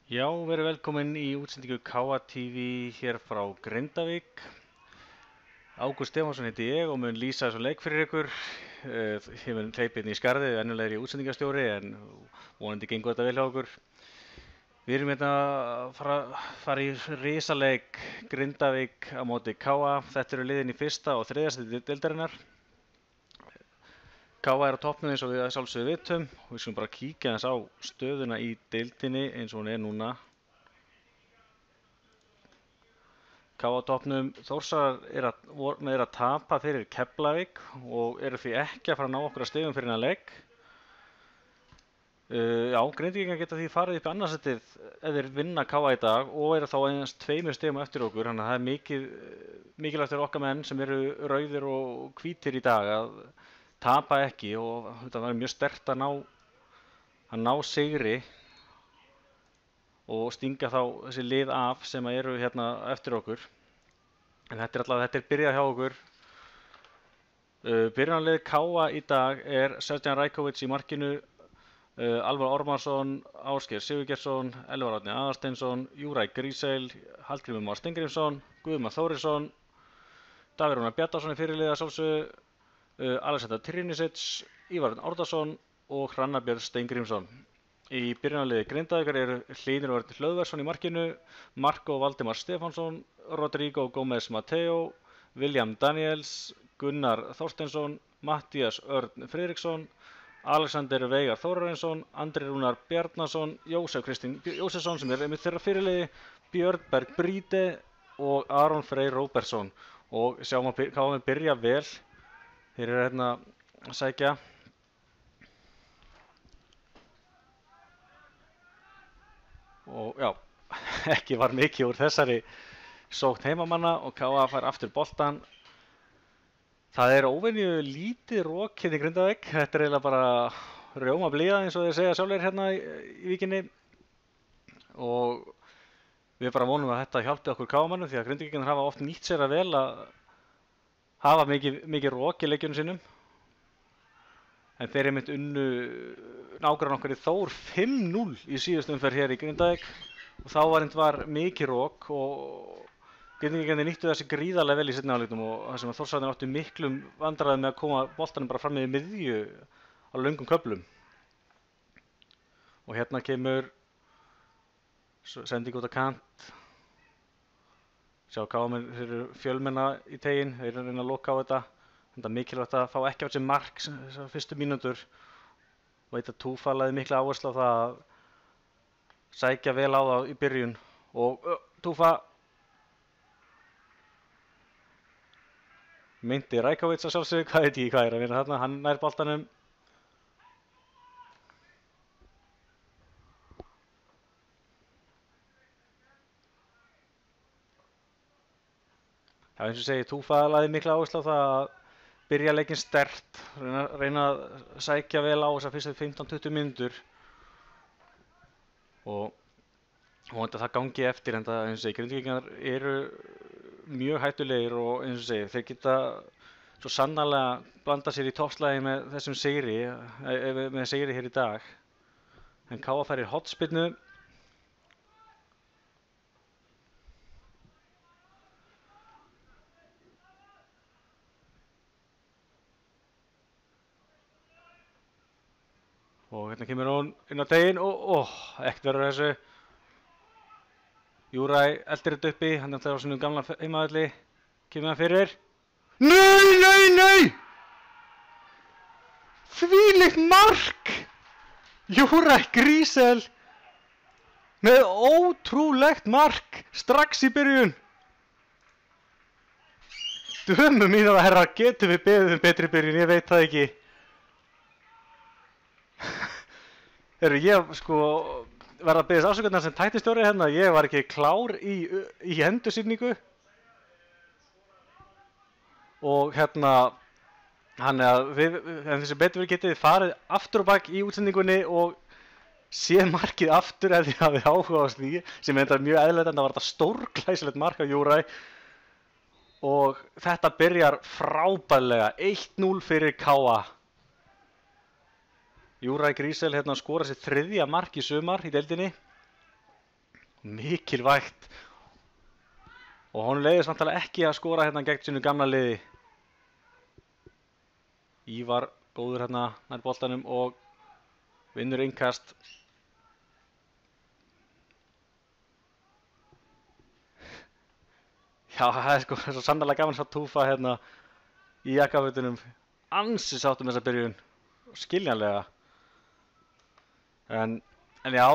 Já, verið velkomin í útsendingu KA TV hér frá Grindavík. Ágúst Stefánsson heiti ég og mun lýsa þessum leik fyrir ykkur. Ég mun hleypa inn í skarðið, venjulega er ég útsendingastjóri en vonandi gengur þetta vel hjá okkur. Við erum hérna að fara í risaleik Grindavík á móti KA. Þetta eru liðin í fyrsta og þriðja sæti deildarinnar. KA er á toppnum eins og við sjálfsögðu vitum og við skulum bara kíkja aðeins á stöðuna í deildinni eins og hún er núna. KA á toppnum, Þórsarar eru að tapa fyrir Keflavík og eru því ekki að fara að ná okkur að stigum fyrir innan leik. Já, Grindvíkingar geta því farið upp í annarsætið ef þeir vinna KA í dag og eru þá aðeins 2 stigum eftir okkur, þannig að það er mikilvægt fyrir okkar menn sem eru rauðir og hvítir í dag að tapa ekki og þetta var mjög sterkt að ná sigri og stinga þá þessi lið af sem eru hérna eftir okkur. En þetta er byrjað hjá okkur. Byrjunarlið KA í dag er Serjan Rajkovic í markinu, Alvar Ormarsson, Ásgeir Sigurgeirsson, Elvar Árni Aðarsteinsson, Júrai Grísel, Hallgrímur Már Steingrímsson, Guðmar Þórisson, Davíð Rúnar Bjarnason í fyrirliða sjálfsögðu, Alexander Trinisic, Ívar Árnason og Hrannar Björn Steingrímsson. Í byrjunarliði Grindavíkur eru Hlynur Örn Hlöðversson í markinu, Marko Valdimar Stefánsson, Rodrigo Gómez Mateo, William Daniels, Gunnar Þorsteinsson, Mattías Örn Friðriksson, Alexander Veigar Þórarinsson, Andri Rúnar Bjarnason, Jósef Kristinn Jósefsson sem er einmitt þeirra fyrirliði, Björn Berg Bríde og Aron Freyr Róbertsson. Og sjáum að KA byrja vel. Þeir eru hérna að sækja. Og já, ekki var mikið úr þessari sókn heimamanna og KA fær aftur boltan. Það er óvenju lítið rok hérna í Grindavík. Þetta er eiginlega bara rjóma blíða eins og þeir segja sjálfur hérna í víkinni. Og við bara vonum að þetta hjálpi okkur KA-mannum því að Grindvíkingar hafa oft nýtt sér að vel að hafa mikið rok í leikjunum sínum. En þeir einmitt unnu nágrann okkar í Þór 5-0 í síðustu umferð hér í Grindavík og þá var mikið rok og Grindvíkingarnir nýttu þessi gríðarlega vel í seinni hálfleiknum og það sem að Þórsararnir áttu miklum vandræðum með að koma boltanum bara fram í miðju á löngum köflum. Og hérna kemur sending út á kant. Sjá KA-menn eru fjölmenna í teginn, þeir eru að reyna að loka á þetta. Þetta er mikilvægt að fá ekki á þessi mark þessar fyrstu mínútur. Veit að Túfa lagði mikla áherslu á það að sækja vel á það í byrjun. Og Túfa meinti Rajkovic að sjálfsögðu, hvað veit ég hvað er að vinna þarna, hann nær boltanum. Já, eins og segi, Túfa lagði mikla áherslu á það að byrja leikinn sterkt, reyna að sækja vel á þessar fyrstu 15-20 mínútur og vonandi að það gangi eftir en það, eins og segi, Grindvíkingar eru mjög hættulegir og eins og segi, þeir geta svo sannarlega blanda sér í toppslagi með þessum sigri, með sigri hér í dag. En KA fær í hornspyrnu. Og hérna kemur hún inn á teginn og ekkert verður þessu. Júrai eldir þetta uppi, hann er á sínum gamla heimavelli, kemur hann fyrir. Nei! Þvílíkt mark! Júrai Grísel með ótrúlegt mark strax í byrjun. Dömur mínar og herrar, getum við beðið betri byrjun, ég veit það ekki. Ég verða að beðast afsökunar sem tæknistjóri hérna, ég var ekki klár í endursýningu og hérna en þessi betur getið þið farið aftur og bak í útsendingunni og séð markið aftur ef þið hafið áhuga á því sem er mjög eðlilegt en það var þetta stórglæsilegt mark á Júrai og þetta byrjar frábærlega 1-0 fyrir KA. Júrai Grísel hérna skora sitt 3. mark í sumar í deildinni mikilvægt og honum leiðist vantarlega ekki að skora hérna gegn sínu gamla liði. Ívar góður hérna nær boltanum og vinnur innkast. Já, það er sko svo sannarlega gaman að túfa hérna í jakkafutunum. Ansi sáttum þessa byrjun, skiljanlega. En já,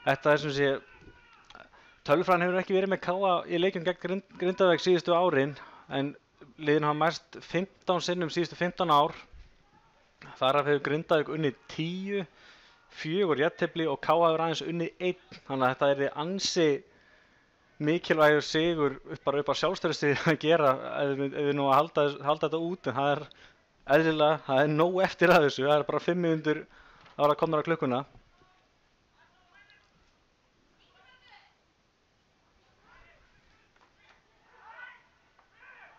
þetta er sem sé, tölfræðin hefur ekki verið með káa í leikjum gegn Grindavík síðustu árin, en liðin hafa mæst 15 sinnum síðustu 15 ár. Þar af hefur Grindavík unnið 10, 4 jafntefli og káa hefur aðeins unnið 1. Þannig að þetta er ansi mikilvægur sigur bara upp á sjálfstæðustigi að gera ef við nú að halda þetta út, en það er eðlilega, það er nóg eftir að þessu, það er bara 5 mínútur að vera komnar á klukkuna.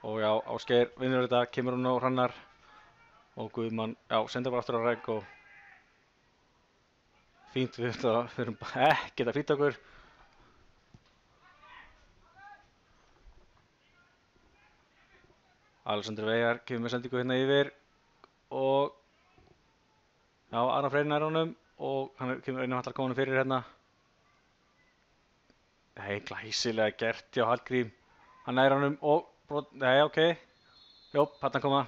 Og já, Ásgeir vinnur þetta, kemur hún á Hrannar og Guðmann, já, sendir bara aftur á Regg og fínt við erum ekkert að flýta okkur. Alexander Veigar kemur með sendingu hérna yfir og já, Arnar Freyr nær honum og hann kemur einnig að koma honum fyrir hérna. Nei, glæsilega gert hjá Hallgrím, hann nær honum og nei, ok, jó, hann koma.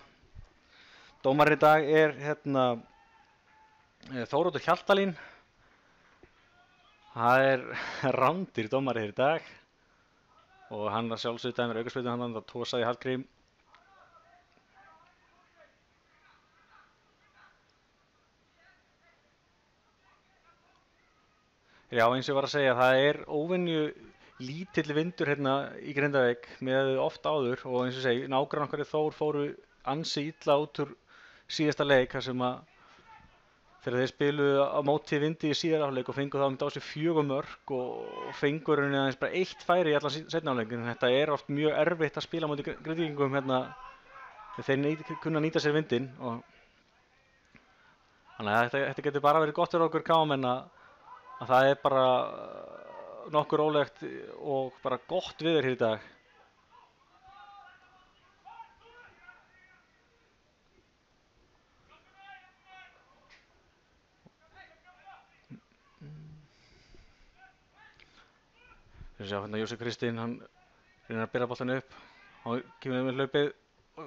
Dómari í dag er hérna Þóroddur Hjaltalín. Það er rándir dómari hér í dag og hann að sjálfsögðu dæmir aukaspyrnu, hann að tósaði Hallgrím. Já, eins og ég var að segja, það er óvenju lítill vindur hérna í Grindavík með oft áður og eins og segi, nágrannar okkar í Þór fóru ansi illa út úr síðasta leik þar sem að þegar þeir spiluðu á móti vindi í síðara hálfleik og fengu þá á sig 4 mörk og fengu rauninni aðeins bara 1 færi í allan seinni hálfleikin. Þetta er oft mjög erfitt að spila á móti Grindvíkingum hérna þeir kunna nýta sér vindinn og þannig að þetta getur bara verið gott fyrir okkur káamenn að það er bara nokkur rólegt og bara gott veður hér í dag. Við sjá hérna Jósef Kristinn, hann reynir að byrja boltan upp, hann kemur með hlaupið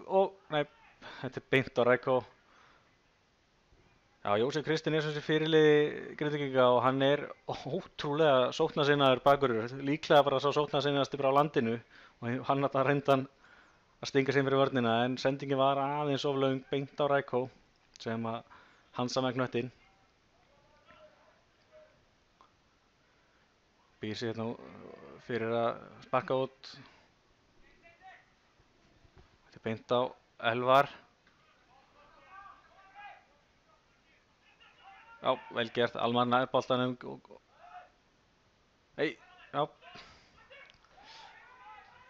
og nei, þetta er beint á Rækó. Já, Jósef Kristinn er sem sé fyrirliði Grindvíkinga og hann er ótrúlega sóknarsinnaður bakvörður, líklega bara sá sóknarsinnaðasti bara á landinu og hann reyndan að stinga sig fyrir vörnina en sendingin var aðeins of löng beint á Rækó sem að hansa með knöttinn. Býr sig hérna fyrir að sparka út. Þetta er beint á Elvar. Já, vel gert, Almar nær boltanum. Nei, já.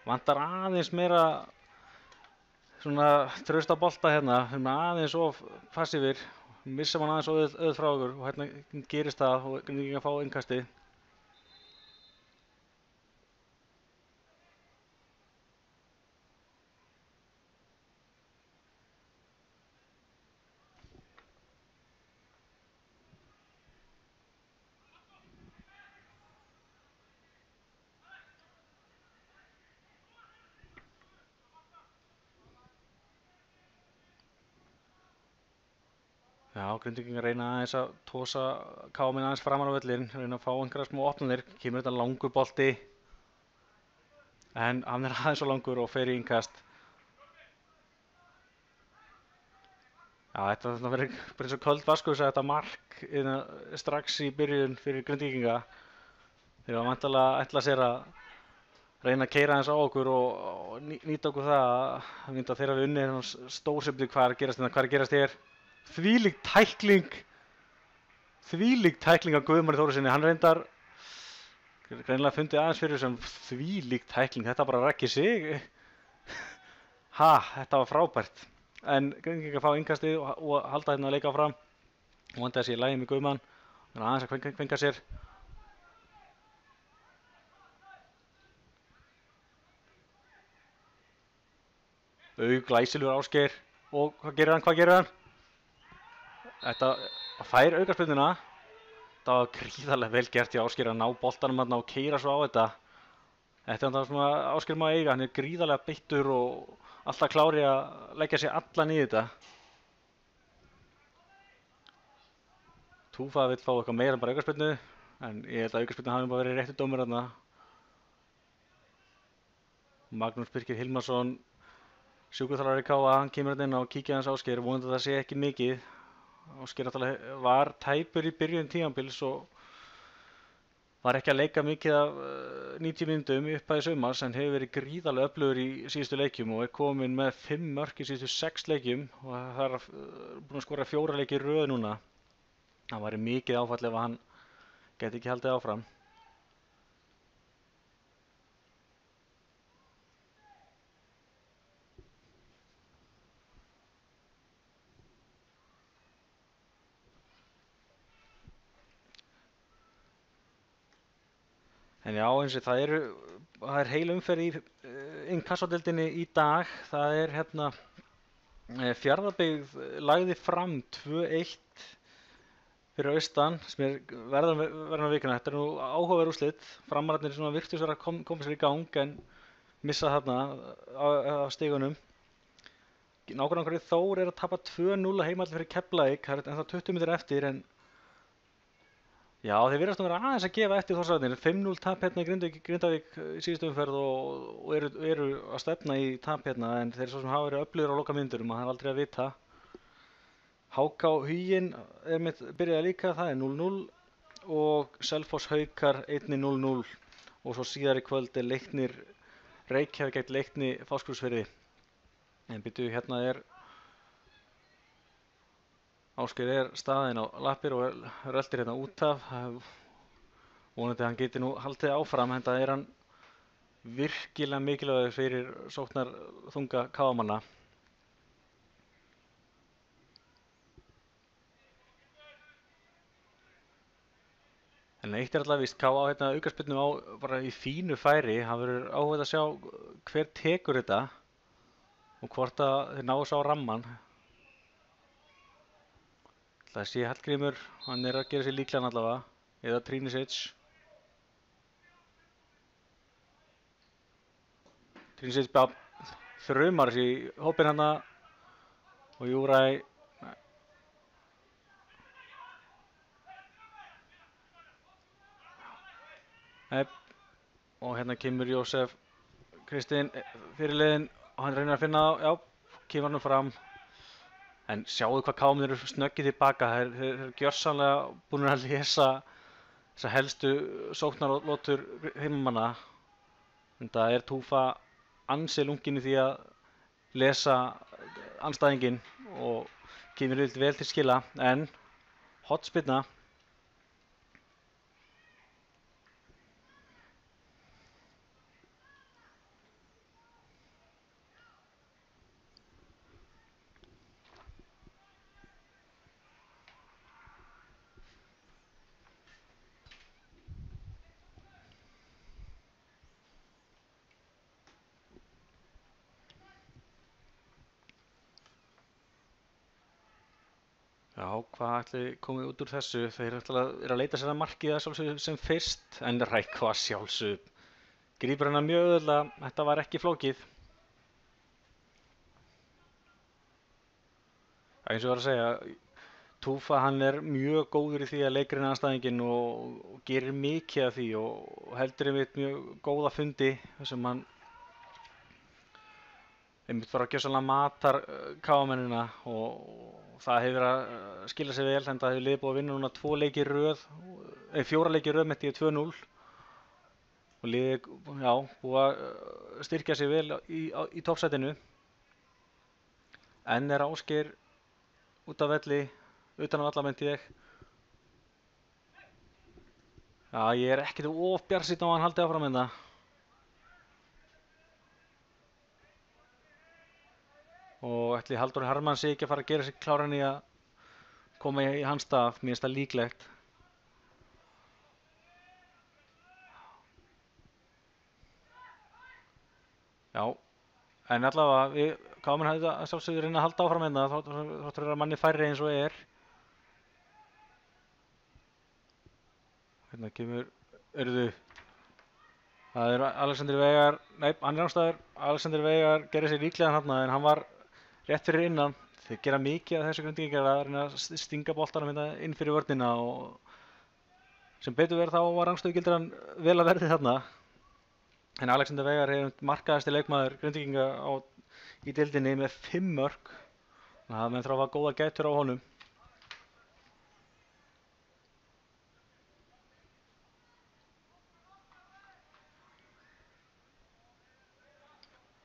Vantar aðeins meira svona traust á bolta hérna, aðeins of passífir. Missum hann aðeins auð frá okkur og hérna gerist það og ekki að fá innkastið. Já, Grindvíkingar reyna aðeins að tósa káminn aðeins framan á völlinn, reyna að fá einhverja smá opnanir, kemur þetta langur bolti en hann er aðeins svo langur og fer í innkast. Já, þetta verður bara eins og köld vaskus að þetta mark strax í byrjun fyrir Grindvíkinga. Þeir var vantarlega ætla sér að reyna að keyra aðeins á okkur og nýta okkur það að mynda þegar við unnið stórsefni hvað er að gerast hér. Þvílík tækling af Guðmanni Þórusinni, hann reyndar greinilega fundið aðeins fyrir sem þvílík tækling, þetta bara rækki sig. Þetta var frábært, en Grindvíkingar fá innkastið og halda hérna að leika áfram og vandi að sé í lagi með Guðmann, hann er aðeins að kvenka sér. Glæsilegur Ásgeir. Og hvað gerir hann? Hvað gerir hann? Þetta fær aukaspyrnuna. Það var gríðarlega vel gert hjá Ásgeir að ná boltanum þarna og keyra svo á þetta. Þetta er það sem Ásgeir má eiga. Hann er gríðarlega beittur og alltaf klári að leggja sig allan í þetta. Túfa vill fá eitthvað meira en bara aukaspyrnu, en ég held að aukaspyrnu hafi bara verið réttur dómur þarna. Magnús Birkir Hilmarsson, sjúkraþjálfari KA, hann kemur hérna inn og kíkja hans Ásgeir, vonandi að það sé ekki mikið. Ásgeir náttúrulega var tæpur í byrjun tímabils og var ekki að leika mikið af 90 mínútum í upphæði sumars, en hefur verið gríðarlega öflugur í síðustu leikjum og er kominn með 5 mörk í síðustu 6 leikjum og það er búinn að skora 4 leiki í röð núna. Það væri mikið áfall ef hann geti ekki haldið áfram. En já, eins og það er heil umferð í innkassodeildinni í dag. Það er hérna Fjarðabyggð lagði fram 2-1 fyrir austan sem er verðan á vikuna. Þetta er nú áhugaverð úrslit. Framararnir svona virtust vera að koma sér í gang en missa þarna á stigunum. Nágrannar Þór er að tapa 2-0 heimavalli fyrir Keflavík. Það er ennþá 20 mínútur eftir en já, þeir virðast að vera aðeins að gefa eftir Þórsararnir. 5-0 tap hérna í Grindavík í síðustu umferð og eru að stefna í tap hérna, en þeir svo sem hafa verið öflugir á lokamínútunum og það er aldrei að vita. HK Huginn byrjaði líka, það er 0-0 og Selfoss Haukar 1-0 og svo síðar í kvöld er Leiknir Reykjavík gegn Leikni Fáskrúðsfirði. En byrju, hérna er Ásgeir er staðinn á lappir og röltir hérna út af. Vonandi hann geti nú haldið áfram, en það er hann virkilega mikilvægur fyrir sóknarþunga KA-manna. En eitt er allavega víst, KA hérna aukaspyrnu á bara í fínu færi. Það verður áhugavert að sjá hver tekur þetta og hvort að þeir ná þess á ramman. Það sé Hallgrímur, hann er að gera sér líklegan allavega, eða Trinisic. Trinisic bara þrumar sér í hópinn hana og Júræ. Og hérna kemur Jósef Kristinn fyrirliðinn og hann reynir að finna það, já, kemur hann fram. En sjáu hvað KA eru snöggið tilbaka, þeir eru gjörsamlega búin að lesa þessar helstu sóknarlotur heimamanna. En það er Túfa ansi lunginn í því að lesa andstæðinginn og kemur vel til skila, en hornspyrna. Já, hvað ætli komið út úr þessu? Þeir eru að leita sér að markið sem fyrst, en Rækva sjálfsög grípur hana mjög auðveldlega. Þetta var ekki flókið. Eins og ég var að segja, Túfa hann er mjög góður í því að leikrina andstæðinginn og gerir mikið af því og heldur einmitt mjög góða fundi sem hann einmitt bara gjörsamlega matar KA-mennina og það hefur að skila sig vel, en það hefur liðið búið að vinna núna 4 leiki í röð með því 2-0 og liðið, já, búið að styrkja sig vel í toppsætinu. En er Ásgeir út af velli, utan af alla myndi ég. Já, ég er ekkert of bjartsýnn á að hann haldi áfram með það. Og ætli Halldór Hermann sé ekki að fara að gera sig kláran í að koma í hans stað, mér finnst það líklegt. Já, en allavega Kámen hefði að sjálfsögðu reyna að halda áfram hérna þáttur að manni færri eins og er. Hérna kemur, það er Alexander Veigar, nei, hann er ástæður. Alexander Veigar gerði sér líklegan hérna en hann var rétt fyrir innan. Þeir gera mikið af þessu Grindvíkingar að reyna að stinga boltanum hérna inn fyrir vörnina og sem betur verið þá var rangstöðugildran vel að verði þarna. En Alexander Veigar er markaðasti leikmaður Grindvíkinga í deildinni með 5 mörk. Það menn þarf að hafa góða gætur á honum.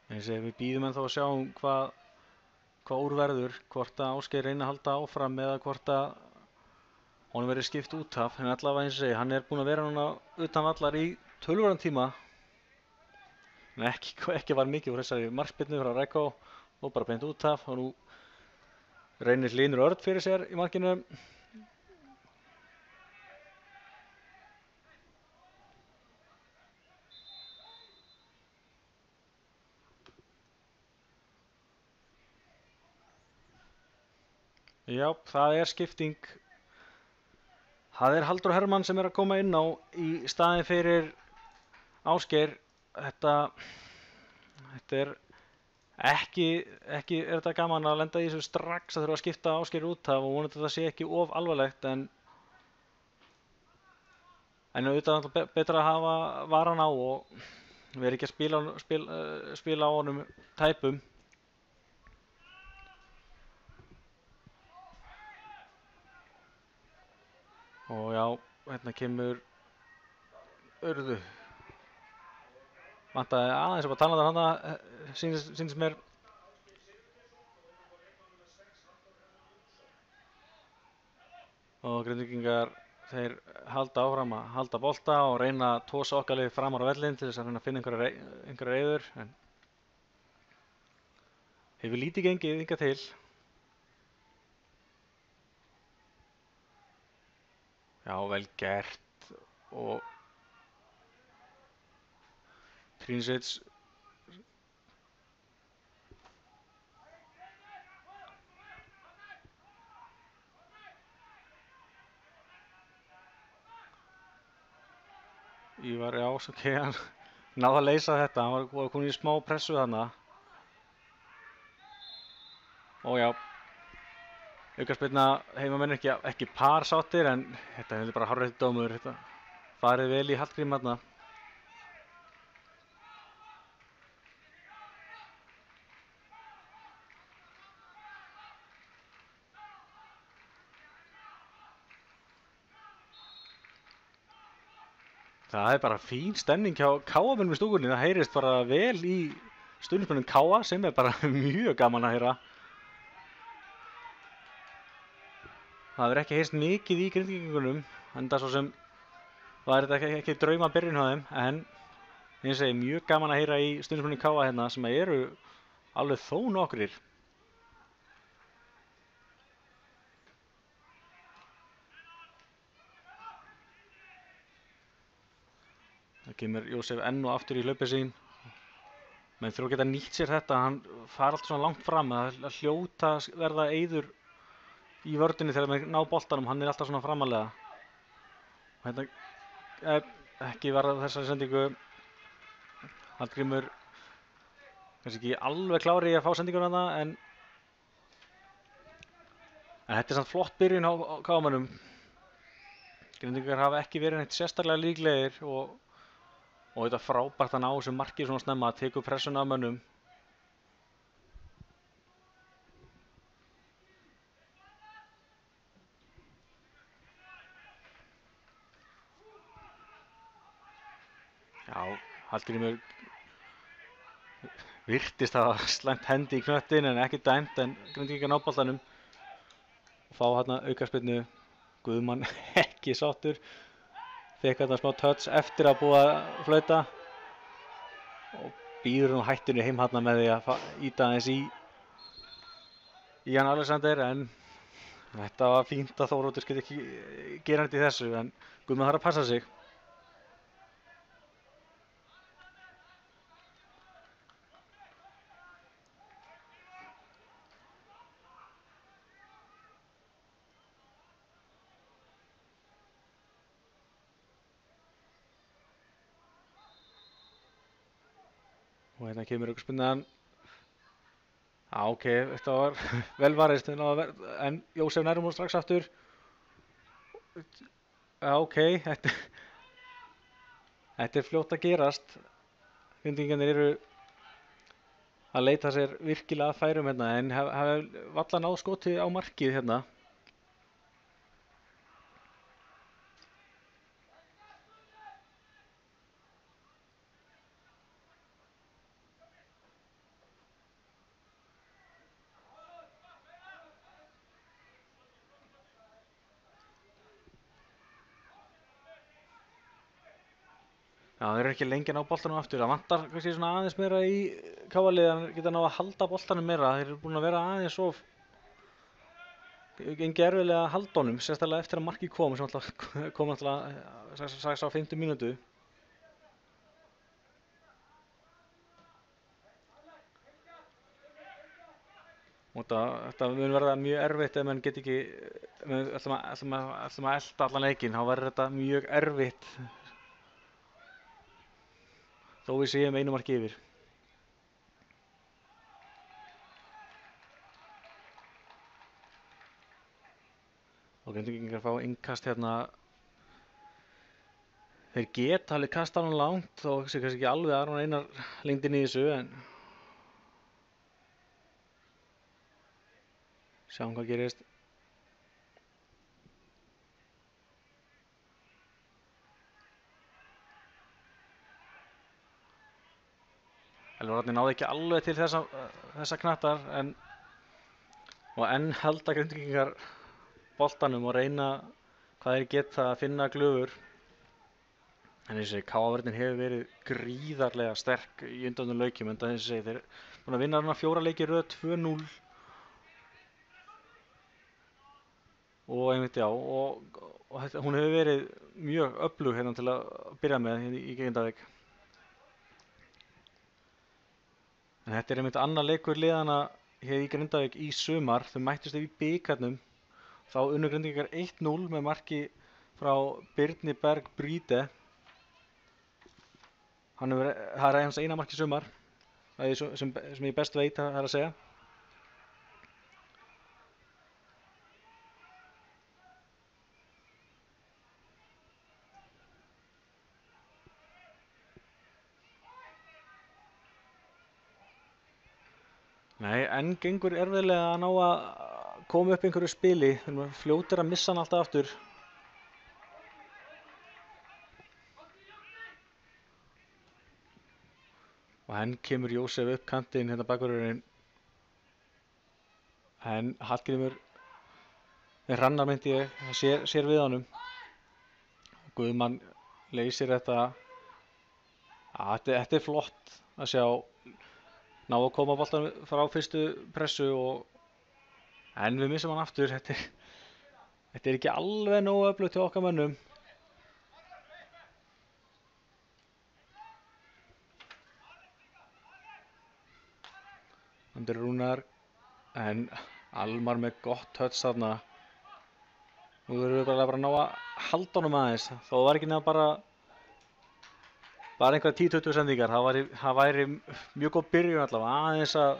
Eins og við býðum ennþá að sjá hvað úr verður, hvort að Ásgeir reyna að halda áfram eða hvort að honum verið skipt út af. En allavega eins og segi, hann er búinn að vera núna utan vallar í töluverðan tíma. En ekki var mikið úr þessari markspyrnu frá Rækó og bara beint út af. Og nú reynir Hlynur Örn fyrir sér í markinu. Já, það er skipting. Það er Halldór Hermann sem er að koma inn á í staðinn fyrir Ásgeir. Þetta er ekki er þetta gaman að lenda í þessu strax að þurfa að skipta Ásgeir út af og vonandi þetta sé ekki of alvarlegt en auðvitað betra að hafa varan á og vera ekki að spila á honum tæpum. Og já, hérna kemur Urðu. Vantaði aðeins að tala um hana, sýnist mér. Og Grindvíkingar, þeir halda áfram að halda bolta og reyna að tosa okkar lið framar á vellinn til þess að reyna að finna einhverjar reiður. En hefur lítið gengið hingað til. Já, vel gert og Trínsits Ívar, já, ok, hann náði að leysa þetta, hann var komin í smá pressu þarna. Og já, aukaspyrna heimamenn ekki par sáttir en þetta er bara hárréttur dómur, þetta farið vel í Hallgrím þarna. Það er bara fín stemning hjá Káa-mönnum í stúkunni, það heyrist bara vel í stuðningsmönnum Káa sem er bara mjög gaman að heyra. Það verður ekki heyrst mikið í Grindvíkingunum, en það svo sem var þetta ekki drauma byrjun hjá þeim, en eins og segi mjög gaman að heyra í stuðningsmönnum Káa hérna sem eru alveg þó nokkrir. Það kemur Jósef enn og aftur í hlaupið sín. Menn þurfa að geta nýtt sér þetta, hann fara alltaf svona langt fram, að hljóta verða eyður í vörðinni þegar maður ná boltanum, hann er alltaf svona framalega. Hérna ekki verða þessari sendingu. Hallgrímur kannski ekki alveg klári í að fá sendinguna þarna, en þetta er samt flott byrjun á Káa-mönnum. Grindvíkingar hafa ekki verið neitt sérstaklega líklegir og þetta frábært að ná þessu marki svona snemma að teka upp pressuna af mönnum. Já, Hallgrímur virtist hafa slæmt hendi í knöttin en ekki dæmt, en Grindvíkingar ná boltanum og fá hérna aukaspyrnu. Guðmann ekki sáttur, fekk hérna smá touch eftir að búa að flauta og býður nú hættunni heim hérna með því að ýta aðeins í hann Alexander, en þetta var fínt að Þóroddur skyldi ekki gera þetta í þessu, en Guðmann þarf að passa sig. hérna kemur aukaspyrnan. Já, ok, þetta var vel varist en Jósef nærmur strax aftur. Já, ok, þetta er fljótt að gerast. Grindvíkingarnir eru að leita sér virkilega að færum hérna en hafa varla náð skoti á markið hérna. Já, þeir eru ekki lengi að ná boltanum aftur. Það vantar kannski svona aðeins meira í káalið að geta ná að halda boltanum meira. Þeir eru búin að vera aðeins of gengi erfiðlega að halda honum, sérstaklega eftir að markið kom sem kom alltaf strax á 50 mínútu. Og þetta mun verða mjög erfitt ef menn get ekki, ætlum að elta allan leikinn, þá verður þetta mjög erfitt. Þó við séum einu marki yfir. Og Grindvíkingar fá innkast hérna. Þeir geta alveg kasta hann langt, þó sé kannski ekki alveg Aron Einar lengdin í þessu, en sjáum hvað gerist. Elvar Árni náði ekki alveg til þessa knattar og enn halda Grindvíkingar boltanum og reyna hvað þeir geta að finna glufur. En þessi KA-vörnin hefur verið gríðarlega sterk í undanförnum leikjum, enda þeir eru búin að vinna hérna 4 leiki í röð 2-0. Og einmitt já, og hún hefur verið mjög öflug hérna til að byrja með í Grindavík. En þetta er einmitt annar leikur liðana hér í Grindavík í sumar. Þau mættust í bikarnum. Þá unnu Grindvíkingar 1-0 með marki frá Birni Berg Bríde. Það er hans eina mark í sumar, sem ég best veit það er að segja. Nei, en gengur erfiðlega að ná að koma upp einhverju spili. Þeir eru fljótir að missa hann alltaf aftur. Og henn kemur Jósef upp kantinn hérna bakvörðurinn. En Hallgrímur Hrannar myndi ég, sér við honum. Guðmann leysir þetta. Þetta er flott að sjá. Ná að koma boltan frá fyrstu pressu en við missum hann aftur. Þetta er ekki alveg nógu öflugt til okkar mönnum. Andri Rúnar en Almar með gott touch þarna. Nú verðum við bara að ná að halda honum aðeins. Þó það var ekki nefn bara einhverja 10-20 sendingar. Það væri mjög góð byrjun allavega, aðeins að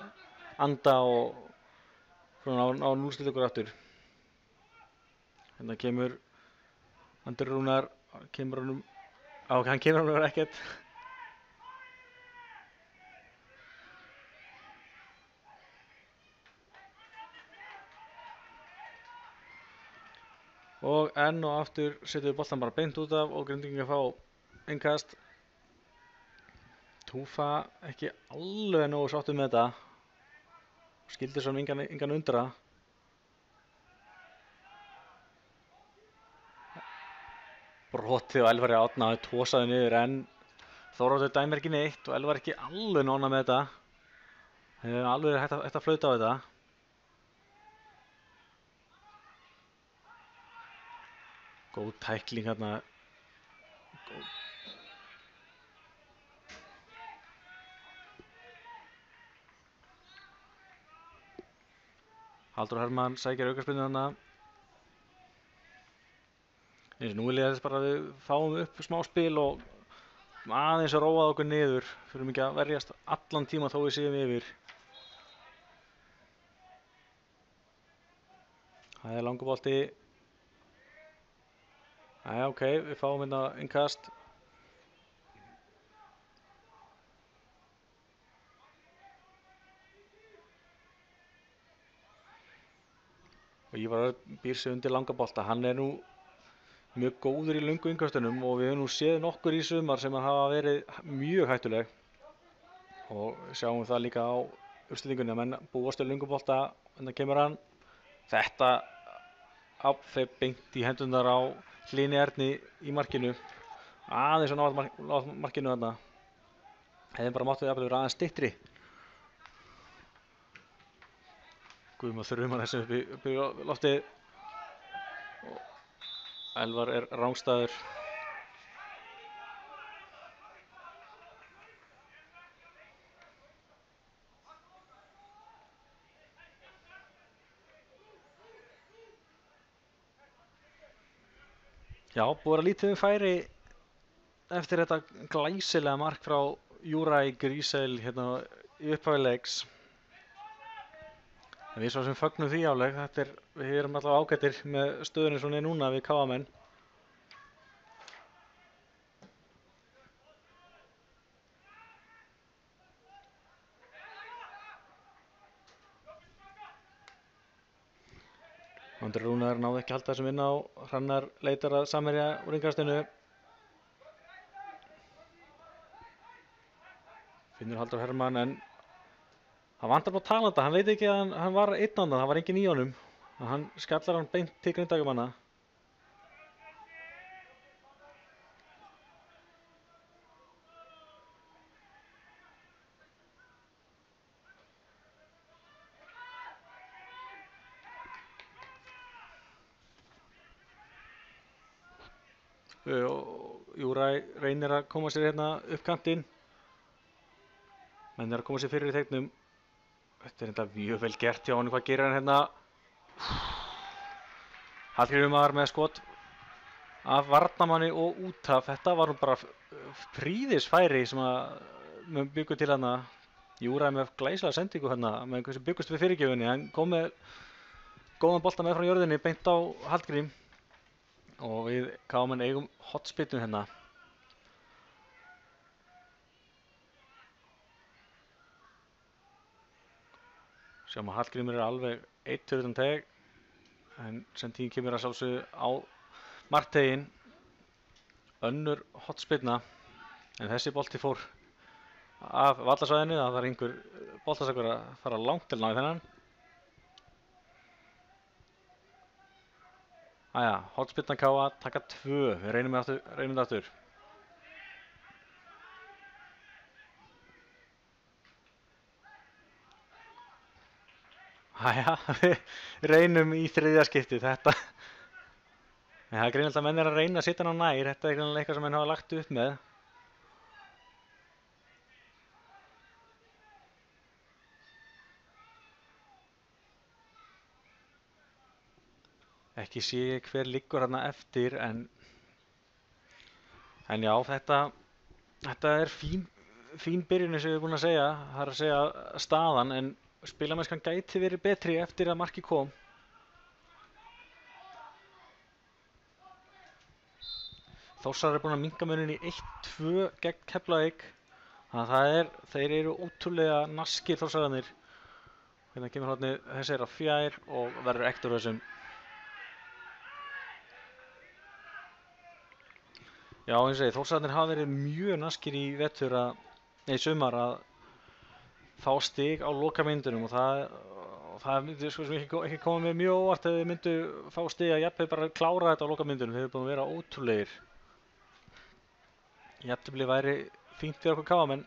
anda og svona á núlstill ykkur aftur. Hérna kemur Andri Rúnar, hann kemur honum ekkert. Og enn og aftur setjum við boltan bara beint út af og Grindvíkingar fá innkast. Túfa ekki alveg nógu sáttur með þetta. Skildi svona engan undra. Brotið og Elvar Árna tósaði niður en Þóroddur dæmir ekki neitt og Elvar ekki alveg nóna með þetta. Það er alveg hægt að flauta á þetta. Góð tækling hérna. Halldór Hermann sækir aukaspyrnu þarna. Nú vil ég þess bara að við fáum upp smá spil og aðeins að róa okkur niður. Fyrir mikið að verjast allan tíma þó við séum yfir. Það langur bolti. Jæja, ok, við fáum hérna innkast. Og Ívar býr sig undir langa bolta. Hann nú mjög góður í löngu innkastunum og við höfum nú séð nokkur í sumar sem hafa verið mjög hættuleg. Og sjáum það líka á úrslitingunni að menn búast við löngu bolta. En það kemur hann. Þetta þeir beint í hendurnar á Hlyni Erni í markinu. Aðeins að ná markinu þarna. Hefðum bara mátt við að vera aðeins styttri. Guðmar þurfum hann þessu upp í loftið. Elvar rangstæður. Já, búið að lítið færi eftir þetta glæsilega mark frá Juraj Grísel hérna í upphafi leiks. En við svo sem fögnum því áleg, við erum allavega ágættir með stöðunni svona núna við KA-menn. Andri Rúnar náði ekki að halda þessum inn á. Hrannar leitar að samherja úr innkastinu. Finnur Halldór Hermann en hann vantar bara talanda. Hann veit ekki að hann var einn annan, það var enginn í honum. Hann skallar hann beint til Grindavíkurmanna. Juraj reynir að koma sér hérna upp kantinn. Menn að koma sér fyrir í teiknum. Þetta þetta mjög vel gert hjá honum. Hvað gerir hann hérna? Hallgrímur með skot af varnarmanni og út af. Þetta var bara prýðisfæri sem við byggum til hérna. Juraj með glæsilega sendingu hérna. Með einhversu byggust við fyrirgjöfunni. Hann kom með góðan bolta með frá jörðinni beint á Hallgrím. Og við KA-menn eigum hotspitun hérna. Sjáum að Hallgrímur alveg eitt fyrir utan teg. En sendingin kemur að sjálfsögðu á marktegin. Önnur hotspitna. En þessi bolti fór af vallarsvæðinu. Það var einhver boltasakur að fara langt til náði þennan. Æja, hotspitna KA taka 2. Við reynum þetta aftur. Æja, við reynum í þriðja skipti þetta. En það greinilegt að menn að reyna að sitja hann á nær. Þetta greinilegt eitthvað sem menn hafa lagt upp með. Ekki sé ég hver liggur hérna eftir en já, þetta fín byrjun eins og ég hef búin að segja. Það er að segja staðan en spilamennskan gæti verið betri eftir að markið kom. Þórsar búin að minnka munin í 1-2 gegn Keflavík. Þannig að þeir eru ótrúlega naskir Þórsararnir. Hérna kemur hodnið þessi á fjær og verður ekkt úr þessum. Já, eins og ég segi, Þórsararnir hafa verið mjög naskir í vetur í sumar að fá stig á lokamyndunum og það myndi sko sem ekki koma mér mjög óvart ef þið myndu fá stig að jafnvel bara klára þetta á lokamyndunum. Þeir eru búin að vera ótrúlegir. Jafntefli væri fínt fyrir okkur KA-menn.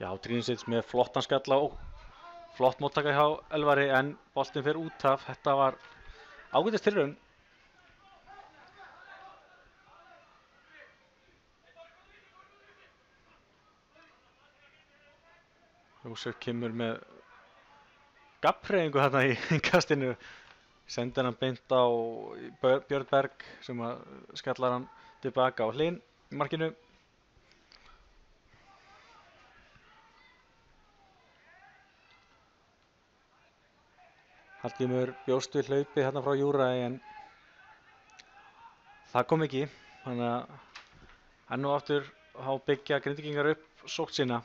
Já, Trínsits með flottan skalla og flott móttaka hjá Elvari en boltinn fer út af. Þetta var ágætis tilraun. Jósef kemur með gabbhreyfingu þarna í kastinu. Sendir hann beint á Björn Berg sem að skallar hann tilbaka á Hlyn í markinu. Hallgrímur bjóst við hlaupi hérna frá Júrai en það kom ekki, þannig að enn og aftur þá byggja Grindvíkingar upp sókn sína.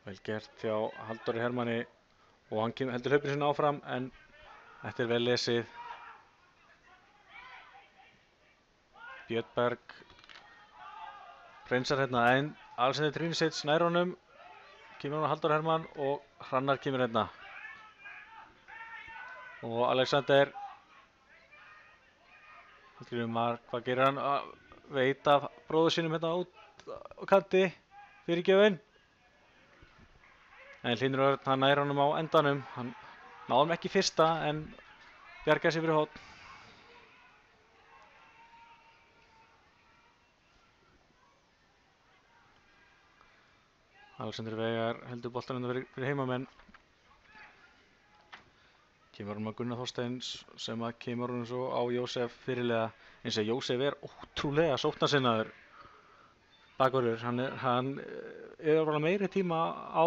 Vel gert hjá Halldóri Hermanni og hann heldur hlaupinu sinna áfram en þetta er vel lesið. Björn Berg reynsar hérna en Alexander Trínisits nær honum, kemur hann Halldór Hermann og Hrannar kemur hérna. Og Alexander Hallgrímur, hvað gerir hann? Veit af bróður sínum hérna út á kanti, fyrirgefinn. En Hlynur Örn, hann nær honum á endanum, hann náði hann ekki fyrsta en bjargaði sig fyrir horn. Alexander Veigar heldur boltanum fyrir heimamenn. Kemur hann að Gunnar Þorsteins sem að kemur hann svo á Jósef fyrirlega. Eins og Jósef er ótrúlega sóknarsinnaður bakvörður. Hann er alveg meiri tíma á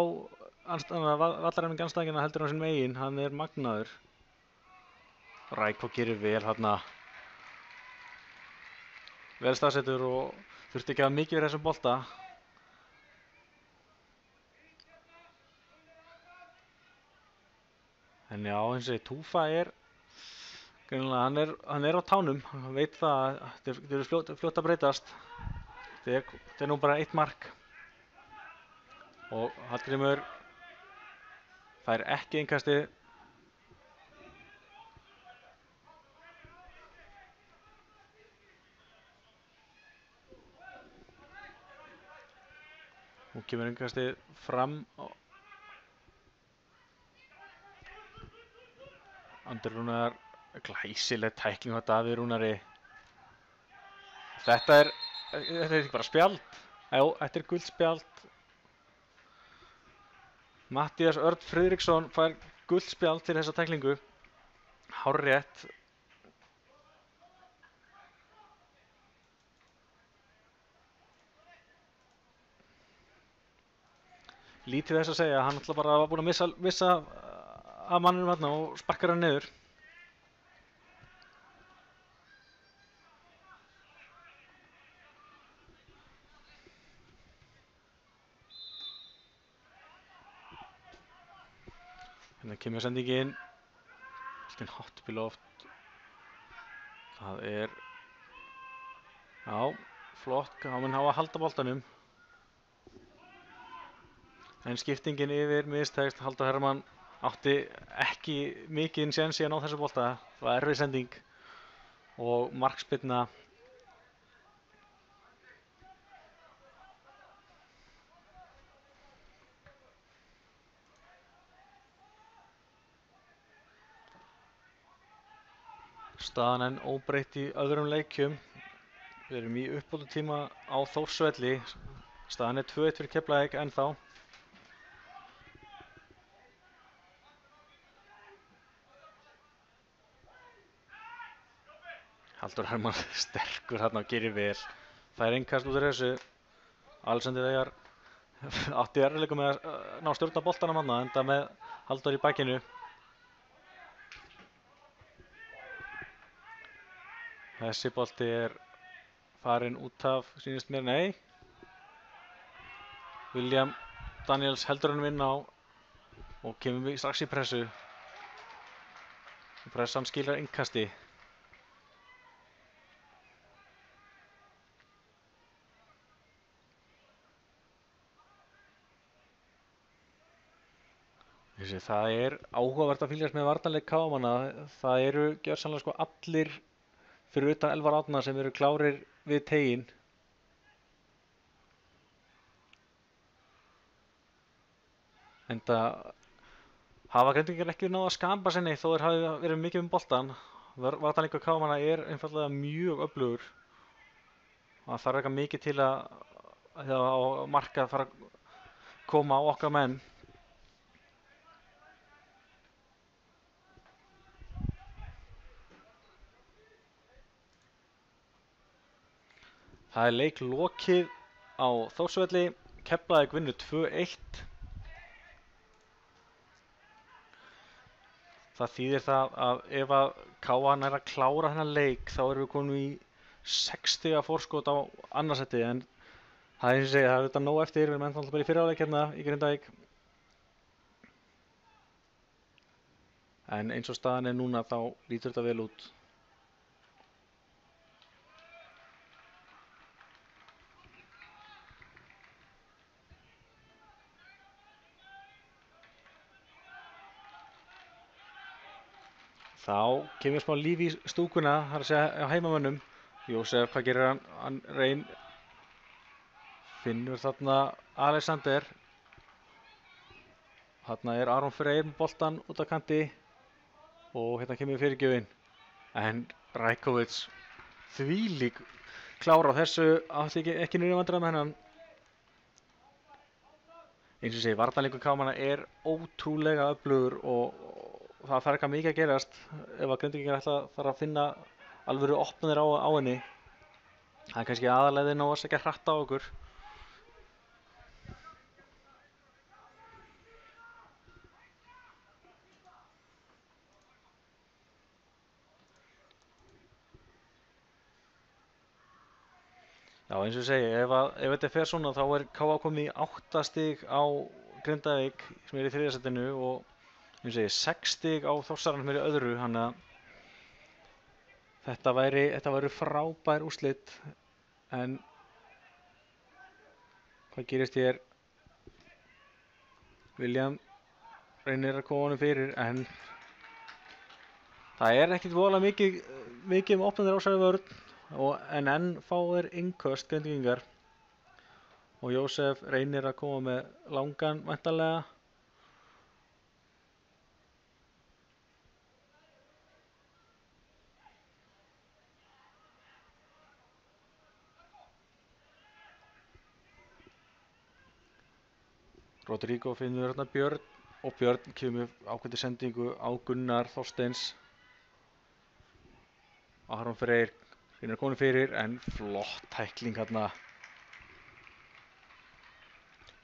vallarheimingi andstæðingina heldur hann sinn megin. Hann er magnaður. Rækó gerir vel hérna. Vel staðsettur og þurfti ekki að mikið fyrir þessum bolta. En já, eins og Túfa er greinilega, hann er á tánum, hann veit það að þetta er fljótt að breytast. Þetta er nú bara 1 mark. Og Hallgrímur fær ekki innkastið. Nú kemur innkastið fram. Andri Rúnar, glæsileg tækling á Davíð Rúnari. Þetta er ekki bara spjald. Já, þetta er gult spjald. Matthías Örn Friðriksson fær gult spjald til þessa tæklingu. Hárrétt. Lítið þess að segja, hann ætla bara var búinn að missa af mannum þarna og sparkar hann niður. Hérna kemur sendingin. Alltinn hátt upp í loft. Það er, já, flott, hann mun hafa að halda boltanum. En skiptingin yfir mistekst. Halldór Hermann átti ekki mikinn séns í að ná þessu bolta. Það var erfið sending og markspyrna. Staðan enn óbreytt í öðrum leikjum. Við erum í uppbótartíma á Þórsvelli. Staðan er 2-1 fyrir Keflavík ennþá. Halldór Hermann sterkur hérna og gerir vel. Það er innkast út af þessu. Alexander Veigar átti erfiðleikum með að ná stjórna boltanum hann, enda með Halldór í bakinu. Þessi bolti er farinn út af, sýnist mér, nei. William Daniels heldur hann inn á og kemur við strax í pressu. Pressan skilar innkasti. Það er áhugavert að fylgjast með varnarleik KM-manna. Það eru gjörsamlega sko allir fyrir utan Elvar Árna sem eru klárir við teiginn. Enda hafa Grindvíkingar ekki náð að skapa sér neitt þó þeir hafi verið mikið boltan. Varnarleikur KM-manna er einfaldlega mjög öflugur. Það þarf eitthvað mikið til að marka fara koma á okkar menn. Það er leik lokið á Þórsvelli. Keflavík vinnur 2-1. Það þýðir það að ef að K.A. nær að klára þennan leik þá erum við komin í 6 stiga forskot á annarsæti, en það er eins og segja, það er auðvitað nóg eftir, við erum ennþá bara í fyrri hálfleik hérna í Grindavík. En eins og staðan er núna þá lítur þetta vel út. Þá kemur smá líf í stúkuna, það er að segja á heimamönnum. Jósef, hvað gerir hann? Hann finnur þarna Alexander. Þarna er Aron Freyr með boltan út á kanti og hérna kemur fyrirgjöfin. En Rajkovic þvílík klára á þessu, átti ekki nýja vandræði með hennan. Eins og segi, varnarleikur K.A. er ótrúlega öflugur og það þarf ekki mikið að gerast ef að Grindvíkingar þarf að finna alvöru opnanir á henni. Það er kannski aðalegðin á að segja hratt á okkur. Já, eins og ég segi, ef þetta fer svona þá er K.A. komið í 8 stig á Grindavík sem er í 3. sætinu og eins og ég segi 6 stig á Þórsarann sem er í öðru, þannig að þetta væri frábær úrslit. En hvað gerist hér? William reynir að koma honum fyrir, en það er ekkert voðalega mikið um opnanir á þessari vörn. En enn fá þeir innköst Grindvíkingar og Jósef reynir að koma með langan væntanlega. Rodrigo finnur hérna Björn og Björn kemur ákveðið sendingu á Gunnar Þorsteins. Aron Freyr reynir að koma fyrir, en flott tækling hérna.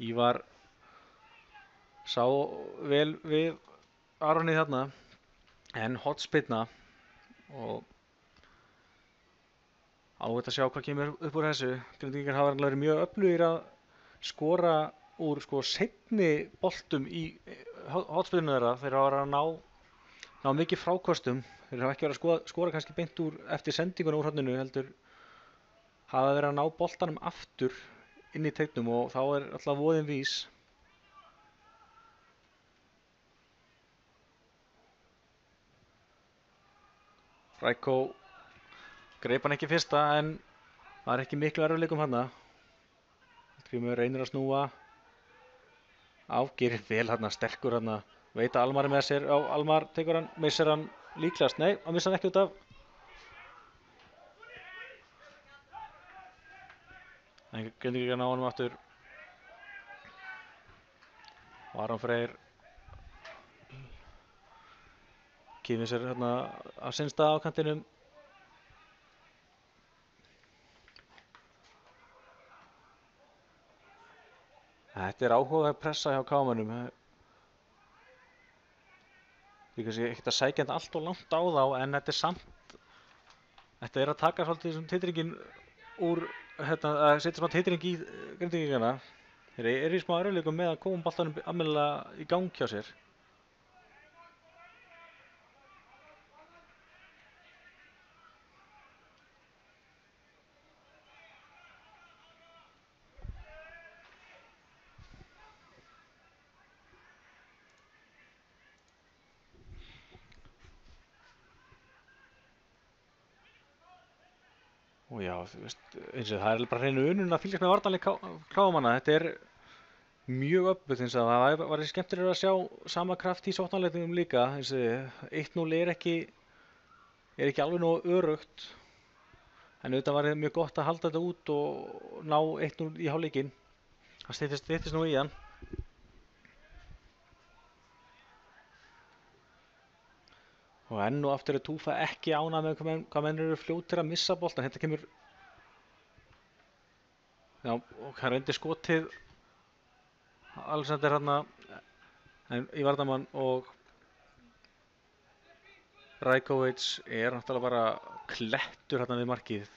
Ívar sá vel við Aroni þarna, en hotspinna og ágætt að sjá hvað kemur upp úr þessu. Grindvíkingar hafa verið mjög öflugir að skora úr seinni boltum í hotspinnuna þeirra. Þeir hafa verið að ná mikið frákostum. Þeir hafa ekki verið að skora kannski beint úr eftir sendinguna úr horninu, heldur hafa verið að ná boltanum aftur inn í teignum og þá er alltaf voðinn vís. Rajko greip hann ekki fyrsta, en það er ekki miklu erfiðleikum hann. Grímur reynir að snúa á, gerir vel hann, sterkur hann, veit að Almar er með sér. Almar tekur hann, missir hann líklegast, nei, hann missir hann ekki út af. En Grindvíkingar ná honum aftur. Aron Freyr kemur sér hérna að sinn stað á kantinum. Þetta er áhugaverð pressa hjá K.A.-mönnum. Því kannski ekkert að sækja þetta allt og langt á þá, en þetta er að taka svolítið þessum titringin úr, að setja smá titring í Grindvíkingana. Þeir eru í smá erfiðleikum með að koma boltanum almennilega í gang hjá sér. Og já, þú veist, eins og það er bara hreinu unun að fylgjast með varnarleik K.A.-manna. Þetta er mjög öflugt, eins og það var skemmtilega að sjá sama kraft í sóknarleiknum líka. Eins og 1-0 er ekki alveg nógu örugt, en auðvitað var mjög gott að halda þetta út og ná 1-0 í hálfleikinn. Það styttist nú í hann. Og enn og aftur er Túfa ekki ánægð með hvað menn eru fljótir að missa boltan. Þetta kemur... Já, og hann reyndi skotið Alexander hérna í varnarmann og Rajkovic er náttúrulega bara klettur hérna við markið.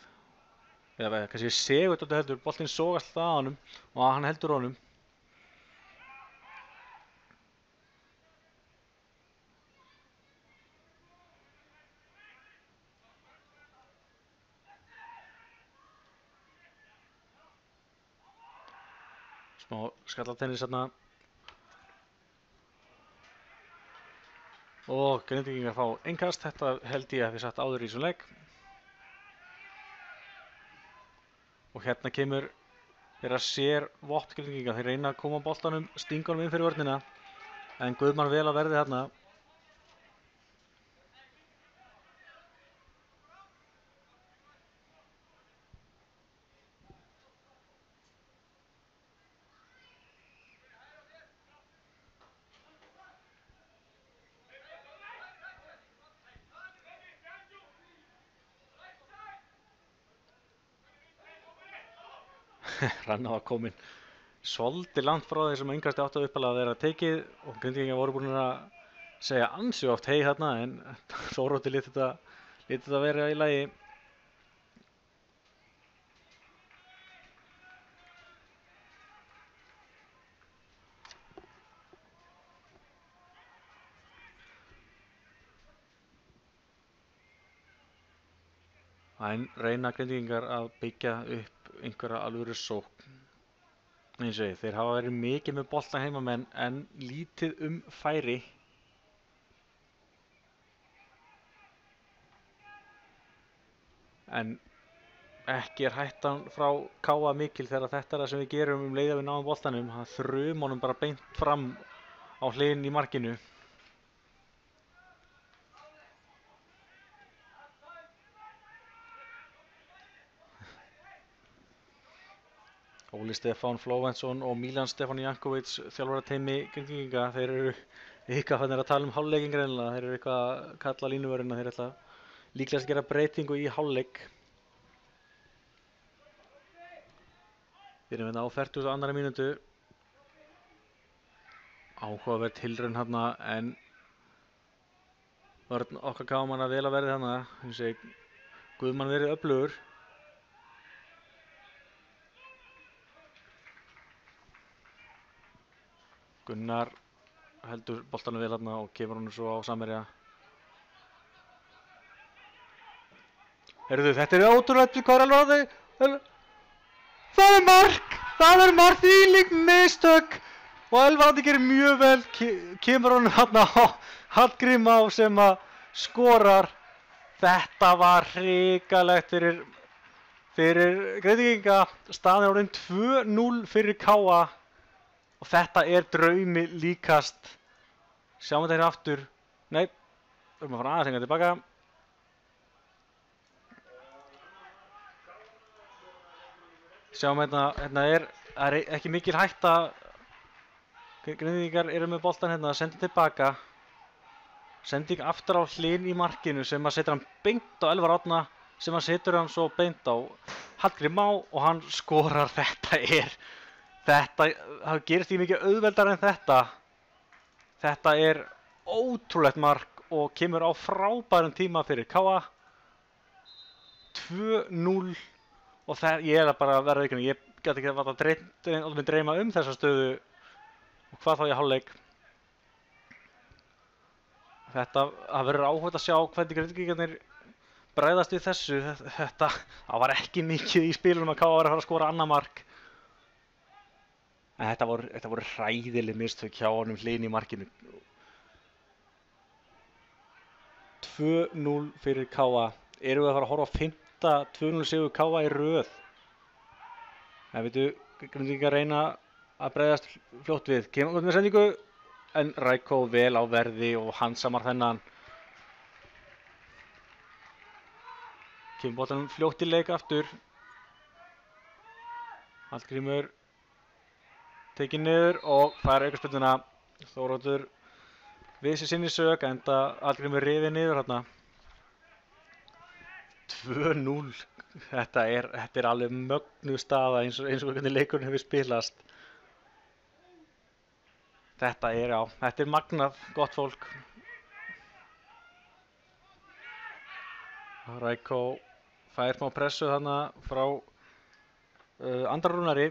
Eða kannski segur þetta heldur, boltinn sogast að honum og hann heldur honum. Smá skallatennis hérna. Og Grindvíkingar fá innkast, þetta held ég að við satt áður í þessum leik. Og hérna kemur þeirra sér vopn Grindvíkinga, þeir reyna að koma boltanum, stinga honum inn fyrir vörnina. En Guðmann vel að verði hérna. Ranna var komin svolítið langt frá því sem yngasti átti að uppalega að vera tekið og Grindvíkingar voru búin að segja ansi oft hei þarna en Þóroddur lét þetta vera í lagi. En reyna Grindvíkingar að byggja upp einhverja alvöru sókn. Eins og þeir hafa verið mikið með bolta heimamenn en lítið færi. En ekki er hættan frá Káa mikil þegar þetta er það sem við gerum leið að við náum boltanum. Það þrum honum bara beint fram á hliðin í markinu. Óli Stefán Flóventsson og Milan Stefán Jankovic, þjálfarateymi Grindvíkinga, þeir eru eitthvað fannir að tala hálfleikinn greinilega, þeir eru eitthvað að kalla línuvörðina, þeir ætla líklegast að gera breytingu í hálfleik. Við erum hérna á 42. mínútu. Áhugaverð tilraun hérna en vörn okkar kámanna vel að verði hérna, Guðmann verið öflugur. Gunnar heldur boltanum vel hérna og kemur honum svo á samherja. Heyrðu, þetta er ótrúlegt, hvað er alveg á þau? Það er mark, þvílík mistök og Elvar Árni gerir mjög vel, kemur honum hérna á Hallgrím á sem að skorar. Þetta var hrikalegt fyrir Grindvíkinga, staðan er orðin 2-0 fyrir Káa. Og þetta er draumi líkast. Sjáum þetta hérna aftur. Nei, við erum að fara aðeins enga tilbaka. Sjáum hérna er ekki mikil hætta. Grindvíkingar eru með boltan hérna, sendi tilbaka. Sending aftur á Hlyn í markinu sem að setur hann beint á Elvar Árna sem að setur hann svo beint á Hallgrím á og hann skorar. Þetta gerist ekki mikið auðveldar en þetta. Þetta er ótrúlegt mark og kemur á frábærum tíma fyrir Káa. 2-0 og ég er bara að verða ykkur. Ég gæti ekki að dreyma þessa stöðu og hvað þá í hálfleik. Það verður áhugavert að sjá hvernig Grindvíkingarnir bregðast við þessu. Það var ekki mikið í spilunum að Káa var að fara að skora annað mark. En þetta voru hræðileg mistök hjá honum Hlyn í markinu. 2-0 fyrir Káa. Erum við að fara að horfa á 5. 2-0 sigur Káa í röð? Það veitu, Grindvíkingar reyna að bregðast fljótt við. Kemur út með sendingu, en Rajko vel á verði og handsamar þennan. Kemur boltanum fljótt í leik aftur. Hallgrímur tekið niður og fær aukaspyrnuna. Þóroddur vissi sinni sök, enda Hallgrímur rifið niður þarna. 2-0. Þetta er alveg mögnuð staða eins og hvernig leikurinn hefur spilast. Þetta er magnað, gott fólk. Rækó fær smá pressu þarna frá Andra Rúnari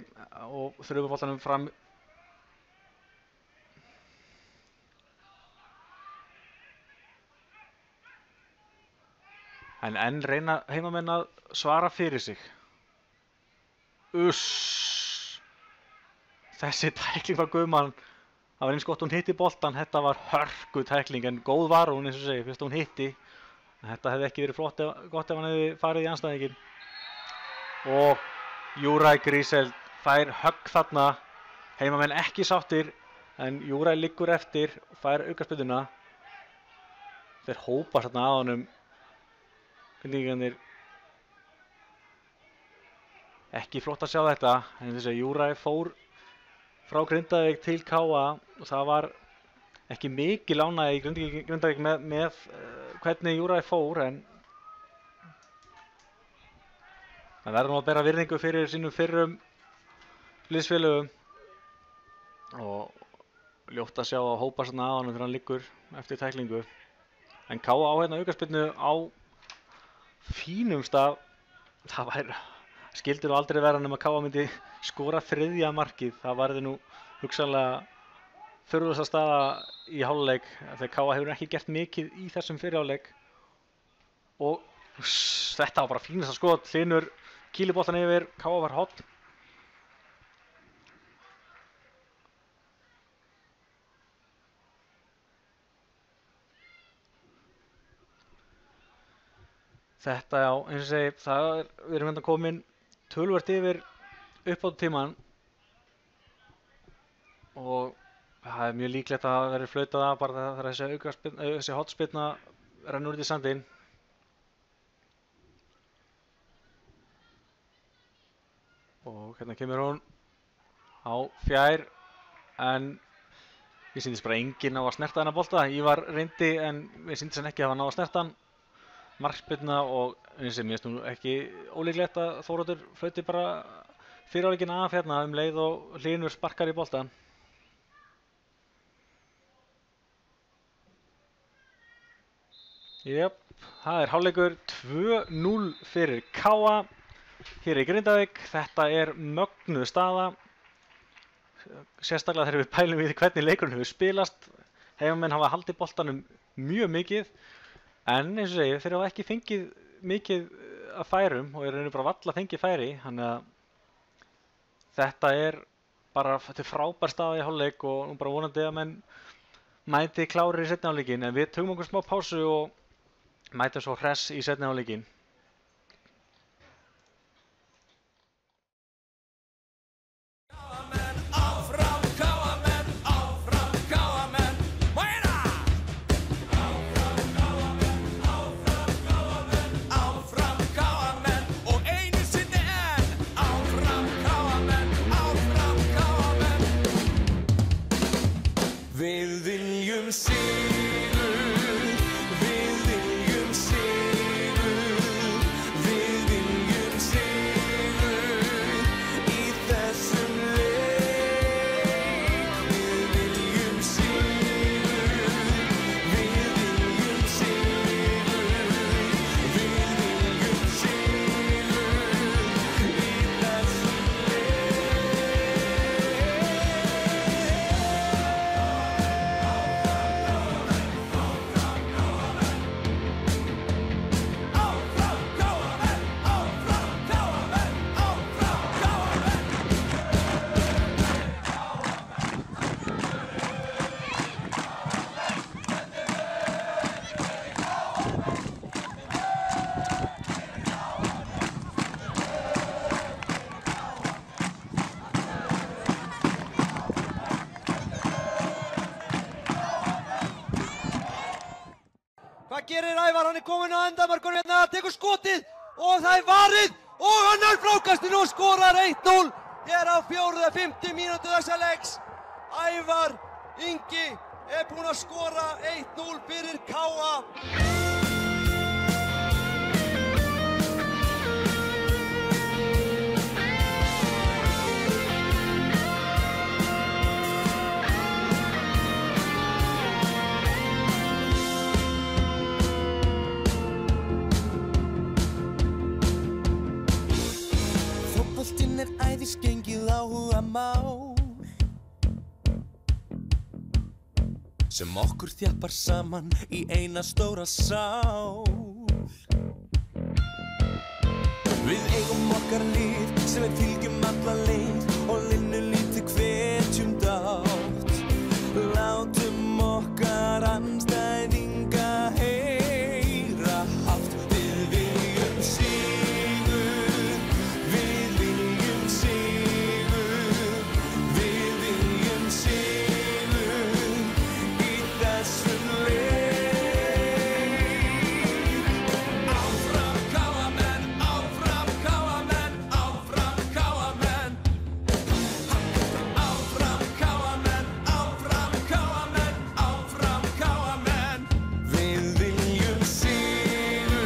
og þrjum boltanum fram. En enn reyna heimamenn að svara fyrir sig. Þessi tækling frá Guðmann, það var eins gott hún hitti boltan, þetta var hörku tækling, en góð var hún eins og segi, fyrst hún hitti. Þetta hefði ekki verið gott ef hann hefði farið í andstæðinginn. Og Juraj Grísel fær högg þarna, heimamenn ekki sáttir, en Juraj liggur eftir og fær aukaspyrnuna. Þeir hópast þarna að honum. Grindvíkingarnir ekki flott að sjá þetta, en þess að Juraj fór frá Grindavík til KA og það var ekki mikil ánægja í Grindavík með hvernig Juraj fór, en það verður nú að bera virðingu fyrir sínum fyrrum liðsfélögum og ljótt að sjá að hópa svona að honum þegar hann liggur eftir tæklingu. En KA á hérna aukaspyrnu á fínum stað. Það skildi nú aldrei vera nema KA myndi skora þriðja markið. Það varði nú hugsanlega furðulegasta staða í hálfleik þegar KA hefur ekki gert mikið í þessum fyrri hálfleik. Og þetta var bara fínasta skot. Hlynur kýlir boltann yfir, KA var horn. Þetta eins og segi, við erum hérna komin töluvert yfir uppbótartímann og það er mjög líklegt að það verði flautað af bara þegar þessi hornspyrna rennur út í sandinn. Og hérna kemur hún á fjær, en ég sýndist bara enginn á að snerta þennan bolta. Ívar reyndi, en ég sýndist hann ekki að hafa náð að snerta hann. Markspyrna og eins og mér finnst nú ekki ólíklegt að Þóroddur flauti bara fyrir hálfleikinn af hérna leið og Hlynur sparkar í boltan. Jep, það er hálfleikur 2-0 fyrir KA hér í Grindavík. Þetta er mögnuð staða. Sérstaklega þegar við pælum við hvernig leikurinn hefur spilast. Heimamenn hafa haldið boltanum mjög mikið. En eins og segi, þeir hafa ekki fengið mikið að færum og eru bara valla fengið færi, þannig að þetta er frábær staða í hálfleik og nú bara vonandi að menn mæti klárir í seinni hálfleikinn, en við tökum okkur smá pásu og mætum svo hress í seinni hálfleikinn. Við viljum sigur, við viljum sigur, við viljum sigur í þessum leik. Við viljum sigur, við viljum sigur, við viljum sigur í þessum Hvað gerir Ævar? Hann er kominn á endamörkunum hérna, tekur skotið og það er varið og hann er frákastinu og skorar 1-0 hér á 4. 50 mínútu þessa leiks. Ævar Ingi búinn að skora 1-0 fyrir KA. Fótboltinn æðisgengið áhugamál sem okkur þjappar saman í eina stóra sál. Við eigum okkar lið sem við fylgjum alla leið og linnum lítið hvetjum dátt. Látum okkar andstæðinga heyra hátt. Við viljum sigur, við viljum sigur, við viljum sigur í þessum leik. Áfram KA-menn, áfram KA-menn, áfram KA-menn. Áfram KA-menn, áfram KA-menn, áfram KA-menn. Við viljum sigur,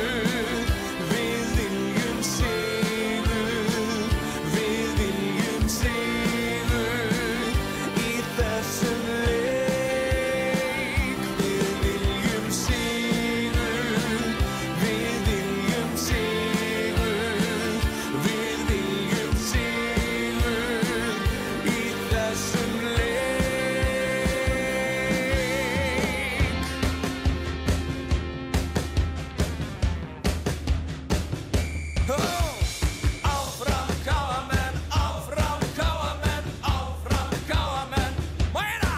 við viljum sigur, við viljum sigur í þessum leik. Við viljum sigur, við viljum sigur, við viljum sigur í þessum leik. Áfram KA-menn, áfram KA-menn, áfram KA-menn. Meira!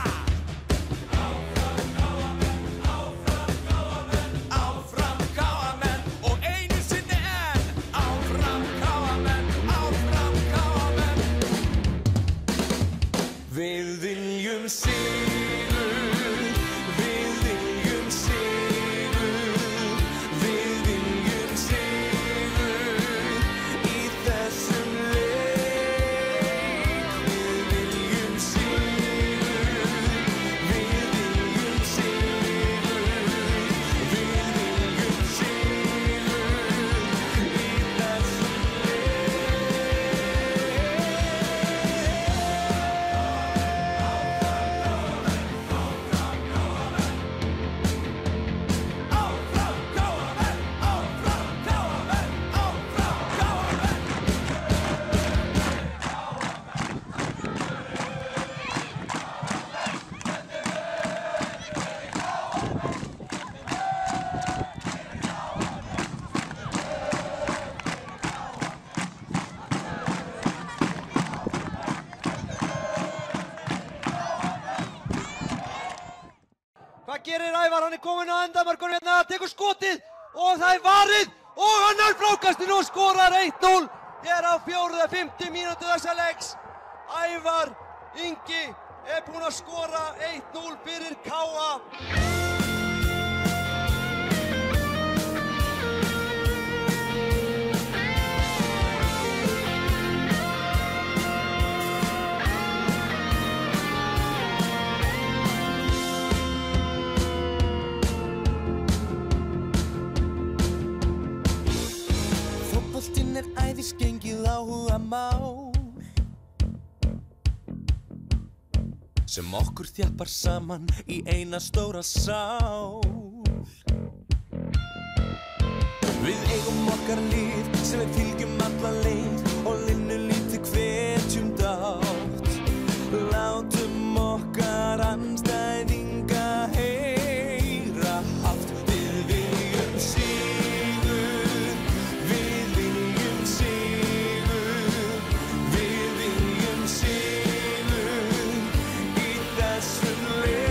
Áfram KA-menn og einu sinni enn. Áfram KA-menn, áfram KA-menn. Við viljum sigur, við viljum sigur, við viljum sigur í þessum leik. Við viljum sigur, við viljum sigur, við viljum sigur í þessum Hvað gerir Ævar? Hann kominn á endamarkinu hérna, tekur skotið og það varið og hann frákastinu og skorar 1-0 hér á 4. mínútu þessa leiks. Ævar Ingi búinn að skora 1-0 fyrir KA. Fótboltinn æðisgengið áhugamál sem okkur þjappar saman í eina stóra sál. Við eigum okkar lið sem við fylgjum alla leið og linnum lítið hvetjum dátt. Látum okkar andstæðinga heyra hátt. Við viljum sigur, við viljum sigur, við viljum sigur í þessum leik.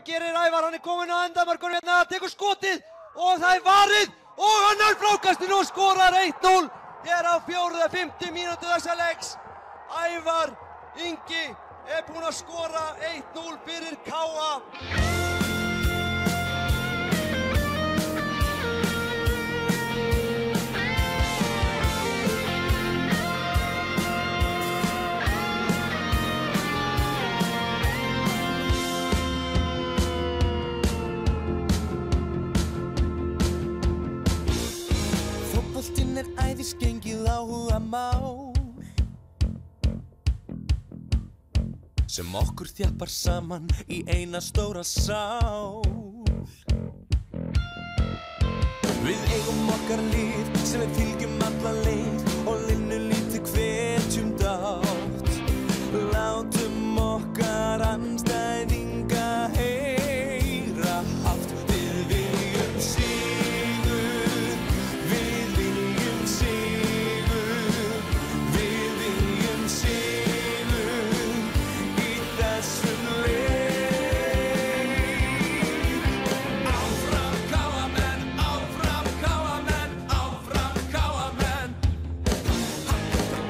gerir Ævar? Hann kominn á endamörkunum hérna, tekur skotið og það varið og hann frákastinu og skorar 1-0 hér á 4. mínútu þessa leiks. Ævar Ingi búinn að skora 1-0 fyrir KA. Fótboltinn æðisgengið áhugamál sem okkur þjappar saman í eina stóra sál. Við eigum okkar lið sem við fylgjum alla leið og linnu lítið hvetjum dátt. Látum okkar andstæðinga heyra hátt. Við viljum sigur, við viljum sigur, við viljum sigur í þessum leik. Áfram KA-menn, áfram KA-menn, áfram KA-menn.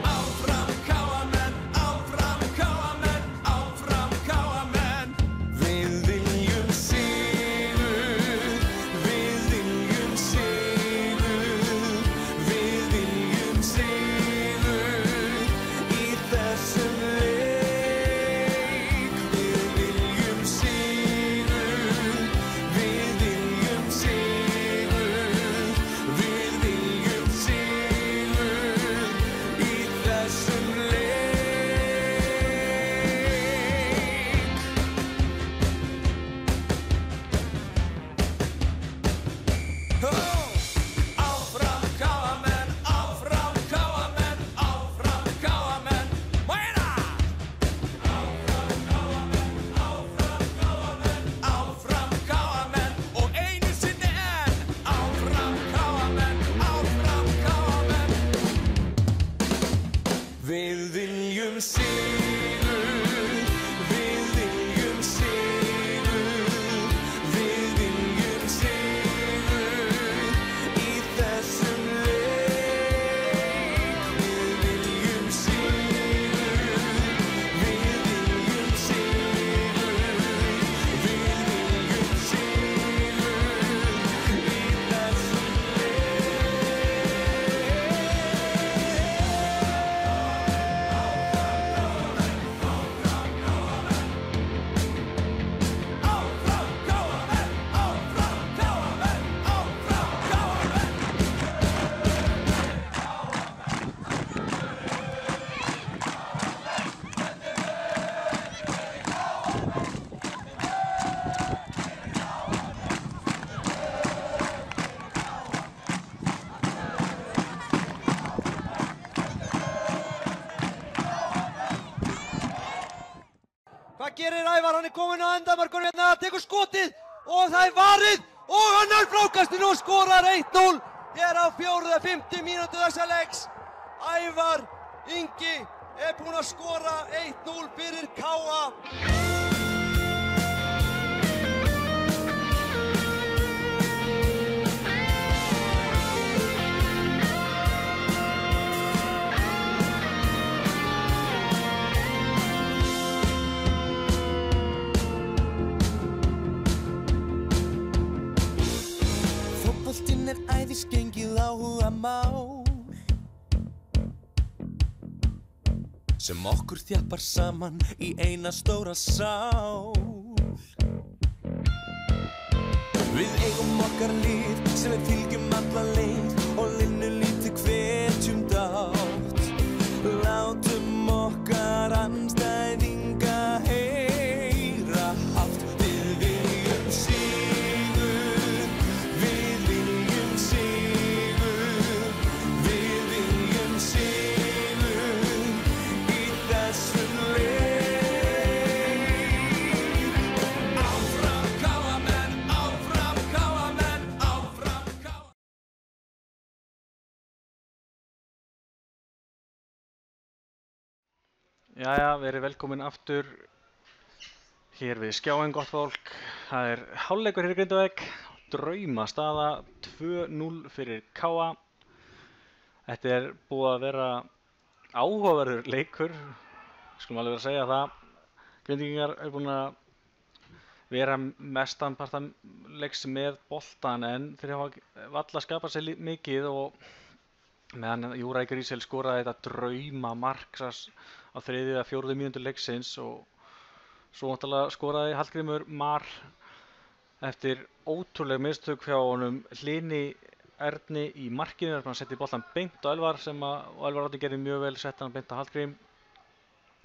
Áfram KA-menn, áfram KA-menn, áfram KA-menn. Við viljum sigur, við viljum sigur, við viljum sigur í þessum leik. Við viljum sigur, við viljum sigur, við viljum sigur í þessum leik. Áfram KA-menn, áfram KA-menn, áfram KA-menn. Meira! Áfram KA-menn og einu sinni enn. Áfram KA-menn, áfram KA-menn. Við viljum sigur, við viljum sigur, við viljum sigur í þessum leik. Við viljum sigur, við viljum sigur, við viljum sigur í þessum Hvað gerir Ævar? Hann kominn á endamörkunum hérna, tekur skotið og það varið og hann frákastinu og skorar 1-0 hér á 4. mínútu þessa leiks. Ævar Ingi búinn að skora 1-0 fyrir KA. Fótboltinn æðisgengið áhugamál sem okkur þjappar saman í eina stóra sál. Við eigum okkar lið sem við fylgjum alla leið og linnu lítið hvetjum dátt. Látum okkar andstæðinga heyra hátt. Við viljum sigur, við viljum sigur, við viljum sigur í þessum leik. Áfram KA-menn, áfram KA-menn, áfram KA-menn. Jæja, verið velkomin aftur hér við skjáin, gott fólk. Það er hálfleikur hér í Grindavík. Drauma staða 2-0 fyrir KA. Þetta er búið að vera áhugaverður leikur, skulum alveg vera að segja það. Grindvíkingar er búin að vera mestanpartan leiks með boltan en þeir hafa varla skapað sér mikið og meðan Júraj Grísel skoraði þetta drauma mark á 3. eða 4. mínútu leiksins og svo náttúrulega skoraði Hallgrímur Mar eftir ótrúleg mistök hjá honum Hlini Erni í markinu. Hann setti boltan beint á Elvar og Elvar Árni gerði mjög vel, setti hann beint á Hallgrím.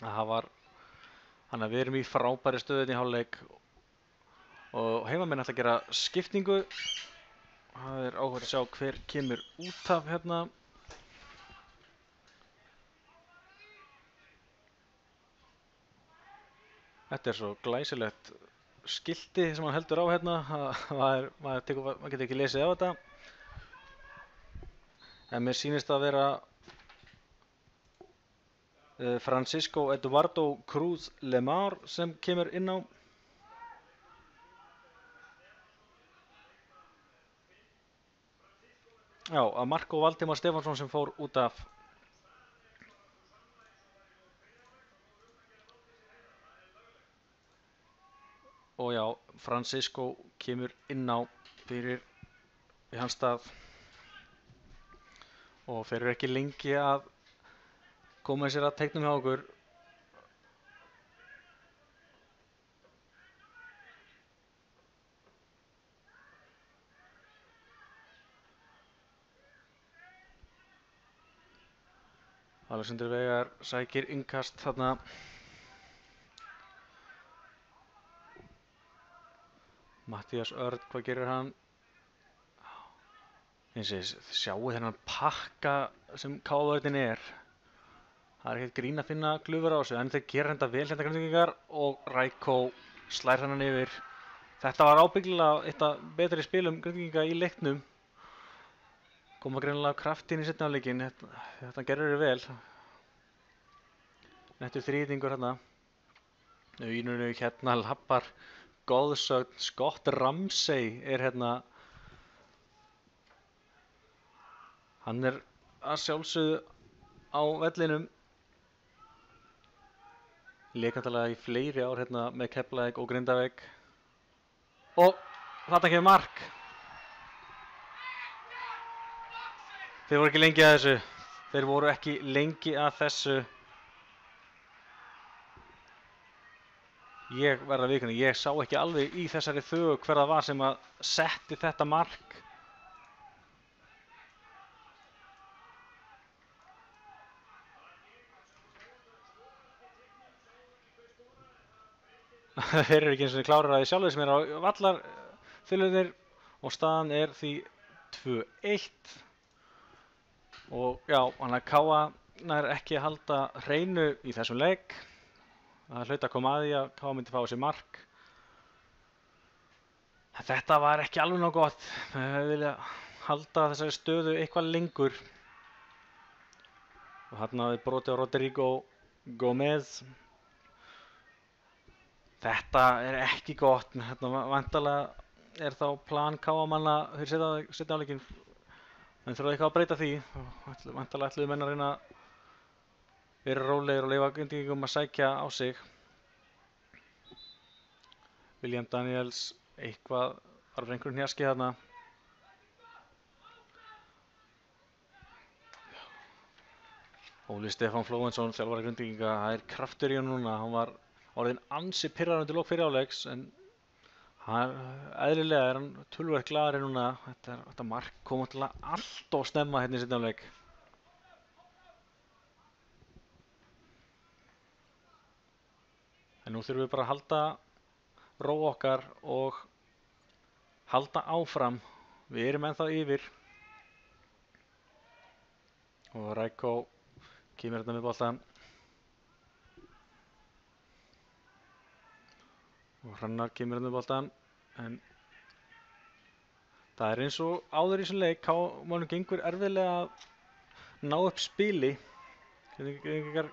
Þannig að við erum í frábæri stöðunni í hálfleik og heimamenn ætla að gera skiptingu. Það er áhugavert að sjá hver kemur út af hérna. Þetta er svo glæsilegt skilti sem hann heldur á hérna. Maður getur ekki lesið á þetta. En mér sýnist að vera Francisco Eduardo Cruz Lemar sem kemur inn á. Já, að Marko Valdimar Stefánsson sem fór út af. Og já, Francisco kemur inn á fyrir í hans stað. Og þeir eru ekki lengi að koma sér að teiknum hjá okkur. Alexander Veigar sækir innkast þarna. Matthías Örn, hvað gerir hann? Sjáu þennan pakka sem KA-vörðin er. Það er ekkert grín að finna glufur á þessu, en þeir gera þetta vel hérna Grindvíkingar og Rækó slær hann yfir. Þetta var ábyggilega eitt af betri spilum Grindvíkinga í leiknum. Koma greinilega kraft inn í seinni hálfleikinn, þetta gerður vel. Nettur þrýtingur hérna. Auðnunu hérna lappar góðsögn, Scott Ramsey er hérna. Hann er að sjálfsögðu á vellinum. Lék náttúrulega í fleiri ár hérna með Keflavík og Grindavík. Og þarna kemur mark. Þeir voru ekki lengi að þessu. Þeir voru ekki lengi að þessu. Ég verð að viðurkenna, ég sá ekki alveg í þessari þögu hver það var sem að setti þetta mark. Þeir eru ekki eins og klárir að því sjálfur sem er á vallarþulunir og staðan er því 2-1. Og já, hann að KA nær ekki að halda hreinu í þessum leik. Það hlaut að koma að því að KA myndi fá sér mark. Þetta var ekki alveg nóg gott. Við vilja halda þessari stöðu eitthvað lengur. Og þarna við brotið á Rodrigo Gómez. Þetta er ekki gott. Þetta vantarlega er þá plan KA-manna fyrir seinni hálfleikinn. En þurfa eitthvað að breyta því. Vantarlega ætluðu menn að reyna að vera rólegir og leyfa Grindvíkingum að sækja á sig. William Daniels eitthvað var fyrir einhverjum hnjaski þarna. Óli Stefán Flóvensson, þjálfari Grindvíkinga, það er kraftur í hann núna. Hann var orðinn ansi pirraður undir lok fyrri hálfleiks en eðlilega er hann töluvert glaðari núna. Þetta mark kom alltaf allt of snemma hérna í seinni hálfleik. En nú þurfum við bara að halda ró okkar og halda áfram. Við erum ennþá yfir. Og Rækó kemur hérna með boltann. Og Hrannar kemur hérna með boltann. En það er eins og áður í þessum leik. KA-mönnum gengur erfiðlega að ná upp spili. Grindvíkingar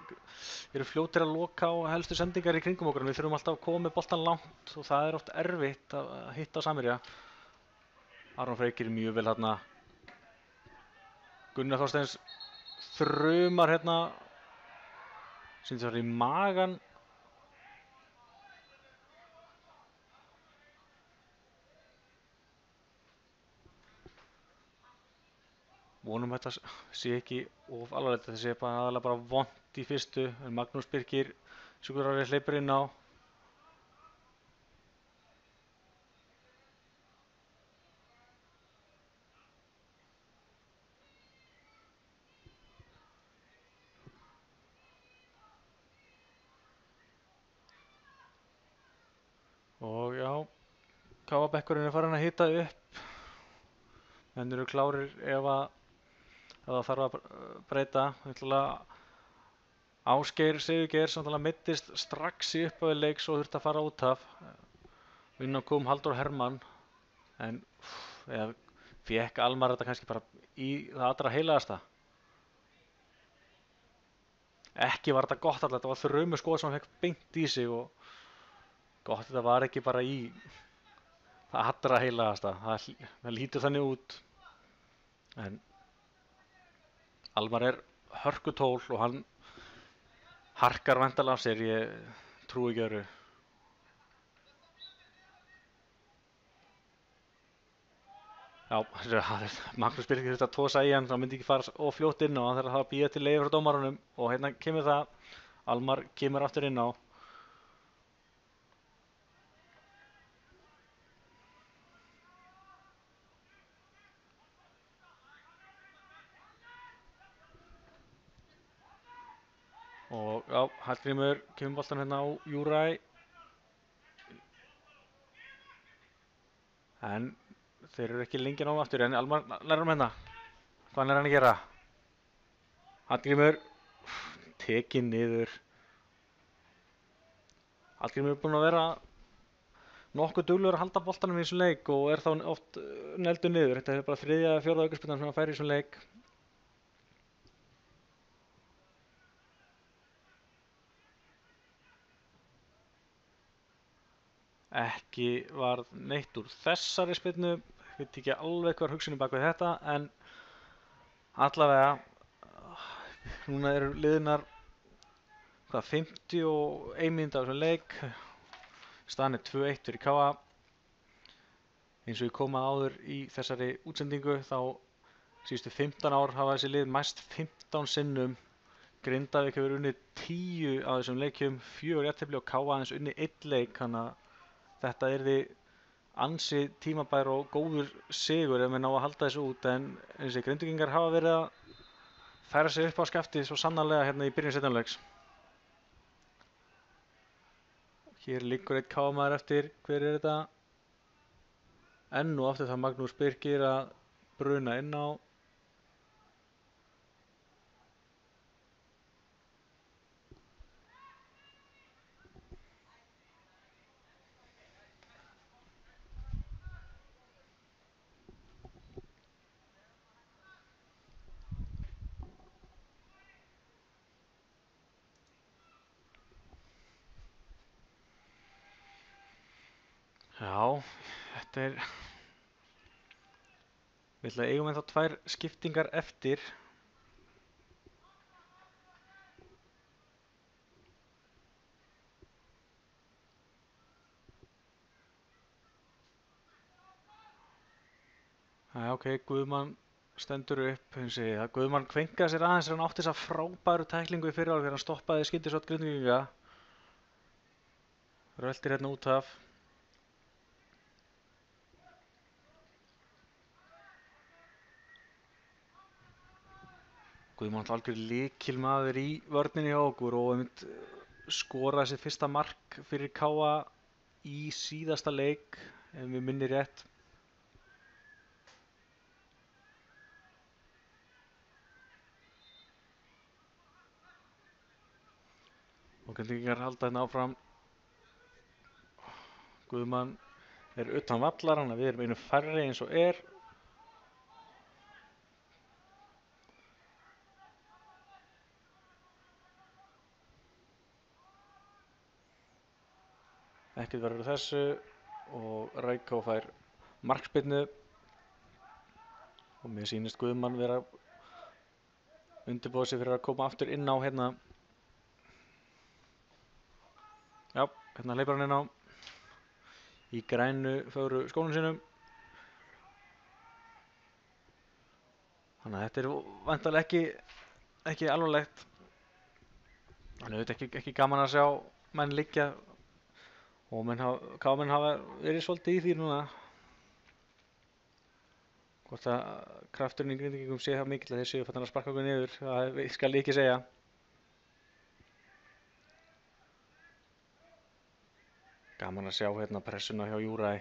eru fljótir að loka á helstu sendingar í kringum okkur en við þurfum alltaf að koma með boltan langt og það er oft erfitt að hitta á Samherja. Aron Freyr gerir mjög vel hérna. Gunnar Þorsteins þrumar hérna. Sýndi það í magan. Vonum þetta sé ekki of alvarlegt, þetta sé aðalega bara vont í fyrstu, en Magnús Birkir Sigurðarari hleypur inn á. Og já, Káabekkurinn er farin að hita upp. Menn eru klárir ef það þarf að breyta. Ásgeir Sigurgeirs meiddist strax í upphafi leiks og þurfti að fara út af. Inn á kom Halldór Hermann, en fékk Almar þetta kannski bara í það allra heilaðasta. Ekki var þetta gott alltaf, þetta var þrömu skot sem hann fekk beint í sig og gott þetta var ekki bara í það allra heilaðasta. Það lítur þannig út. En Almar er hörkutól og hann harkar væntanlega af sér, ég trúi ekki öðru. Já, Magnús Birkir þurfti að tósa í hann, það myndi ekki fara of fljótt inn á, hann þarf að bíða til leyfi frá dómarunum og hérna kemur það, Almar kemur aftur inn á. Og já, Hallgrímur kemur boltan hérna á Júræ. En þeir eru ekki lengi ná aftur, en Almar lærir hérna. Hvað er hann að gera? Hallgrímur tekinn niður. Hallgrímur er búinn að vera nokkuð duglegur að halda boltanum í þessum leik og er þá oft negldur niður. Þetta er bara 3. eða 4. aukaspyrnan sem hann fær í þessum leik. Ekki varð neitt úr þessari spyrnu, veit ekki alveg hvað hugsunin bak við þetta, en allavega, núna eru liðnar 51 mínúta á þessum leik, staðan er 2-1 fyrir KA. Eins og ég kom að áður í þessari útsendingu, þá síðustu 15 ár hafa þessi lið mæst 15 sinnum. Grindavík hefur unnið 10 á þessum leikjum, 4 jafntefli og KA aðeins unnið 1 leik, þannig að þetta yrði ansi tímabær og góður sigur ef við ná að halda þessu út, en þessi Grindvíkingar hafa verið að færa sig upp á skaftið svo sannarlega hérna í byrjun seinni hálfleiks. Hér liggur eitt KA-maður eftir, hver er þetta? Enn og aftur það Magnús Birkir að bruna inn á. Já, þetta er... Við ætlum að eigum ennþá 2 skiptingar eftir. Já, ok, Guðmann stendur upp, Guðmann kvenkaði sér aðeins þegar hann átti þessa frábæru tæklingu í fyrra ári þegar hann stoppaði skyndisótt Grindvíkinga. Röltir hérna út af. Guðmann algjör lykilmaður í vörninni hjá okkur og skoraði sitt fyrsta mark fyrir KA í síðasta leik, ef við minnir rétt. Og Grindvíkingar halda hérna áfram. Guðmann er utan vallar, þannig að við erum einu færri eins og er. ekkert verður úr þessu og Rækó fær markspyrnu og mér sýnist Guðmann vera undirbúið sig fyrir að koma aftur inn á hérna. Já, hérna hleypar hann inn á í grænu fögru skónum sínum. Þannig að þetta væntanlega ekki alvarlegt. Þannig að þetta ekki gaman að sjá menn liggja og menn hafa verið svolítið í því núna. Hvort að krafturinn í Grindvíkingum sé það mikill að þeir séu fattan að sparka okkur niður, það skal ég ekki segja. Gaman að sjá hérna pressuna hjá Júræ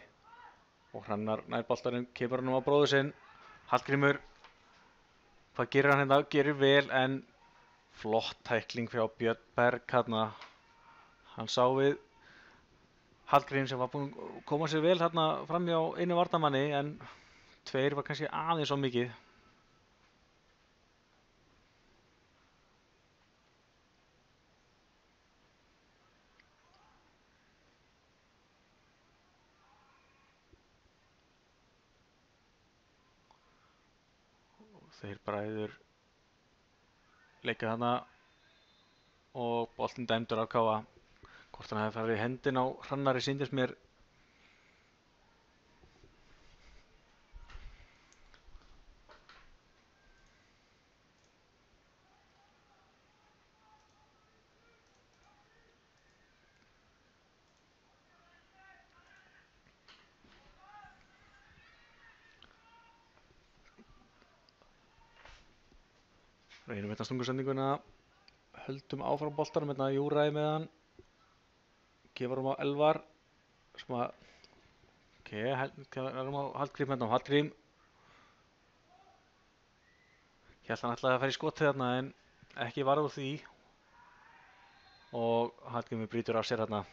og Hrannar nærboltarinn kemur hann á bróður sinn. Hallgrímur, hvað gerir hann hérna? Gerir vel en flott tækling frá Björn Berg hérna. Hann sá við Hallgrím sem var búinn að koma sér vel hérna fram hjá einu varnarmanni en tveir var kannski aðeins svo mikið. Þeir bræður leika þarna og boltinn dæmdur af Káa. Hvort hann hefði farið í hendin á Hrannari sýndist mér. Reynum hérna stungusendinguna, höldum áfram boltanum hérna Júræ með hann, gefur hann á Elvar sem að, erum á Hallgrím hérna á Hallgrím. Hélt hann ætlaði að fara í skotið þarna en ekki varð úr því og Hallgrímur brýtur af sér þarna.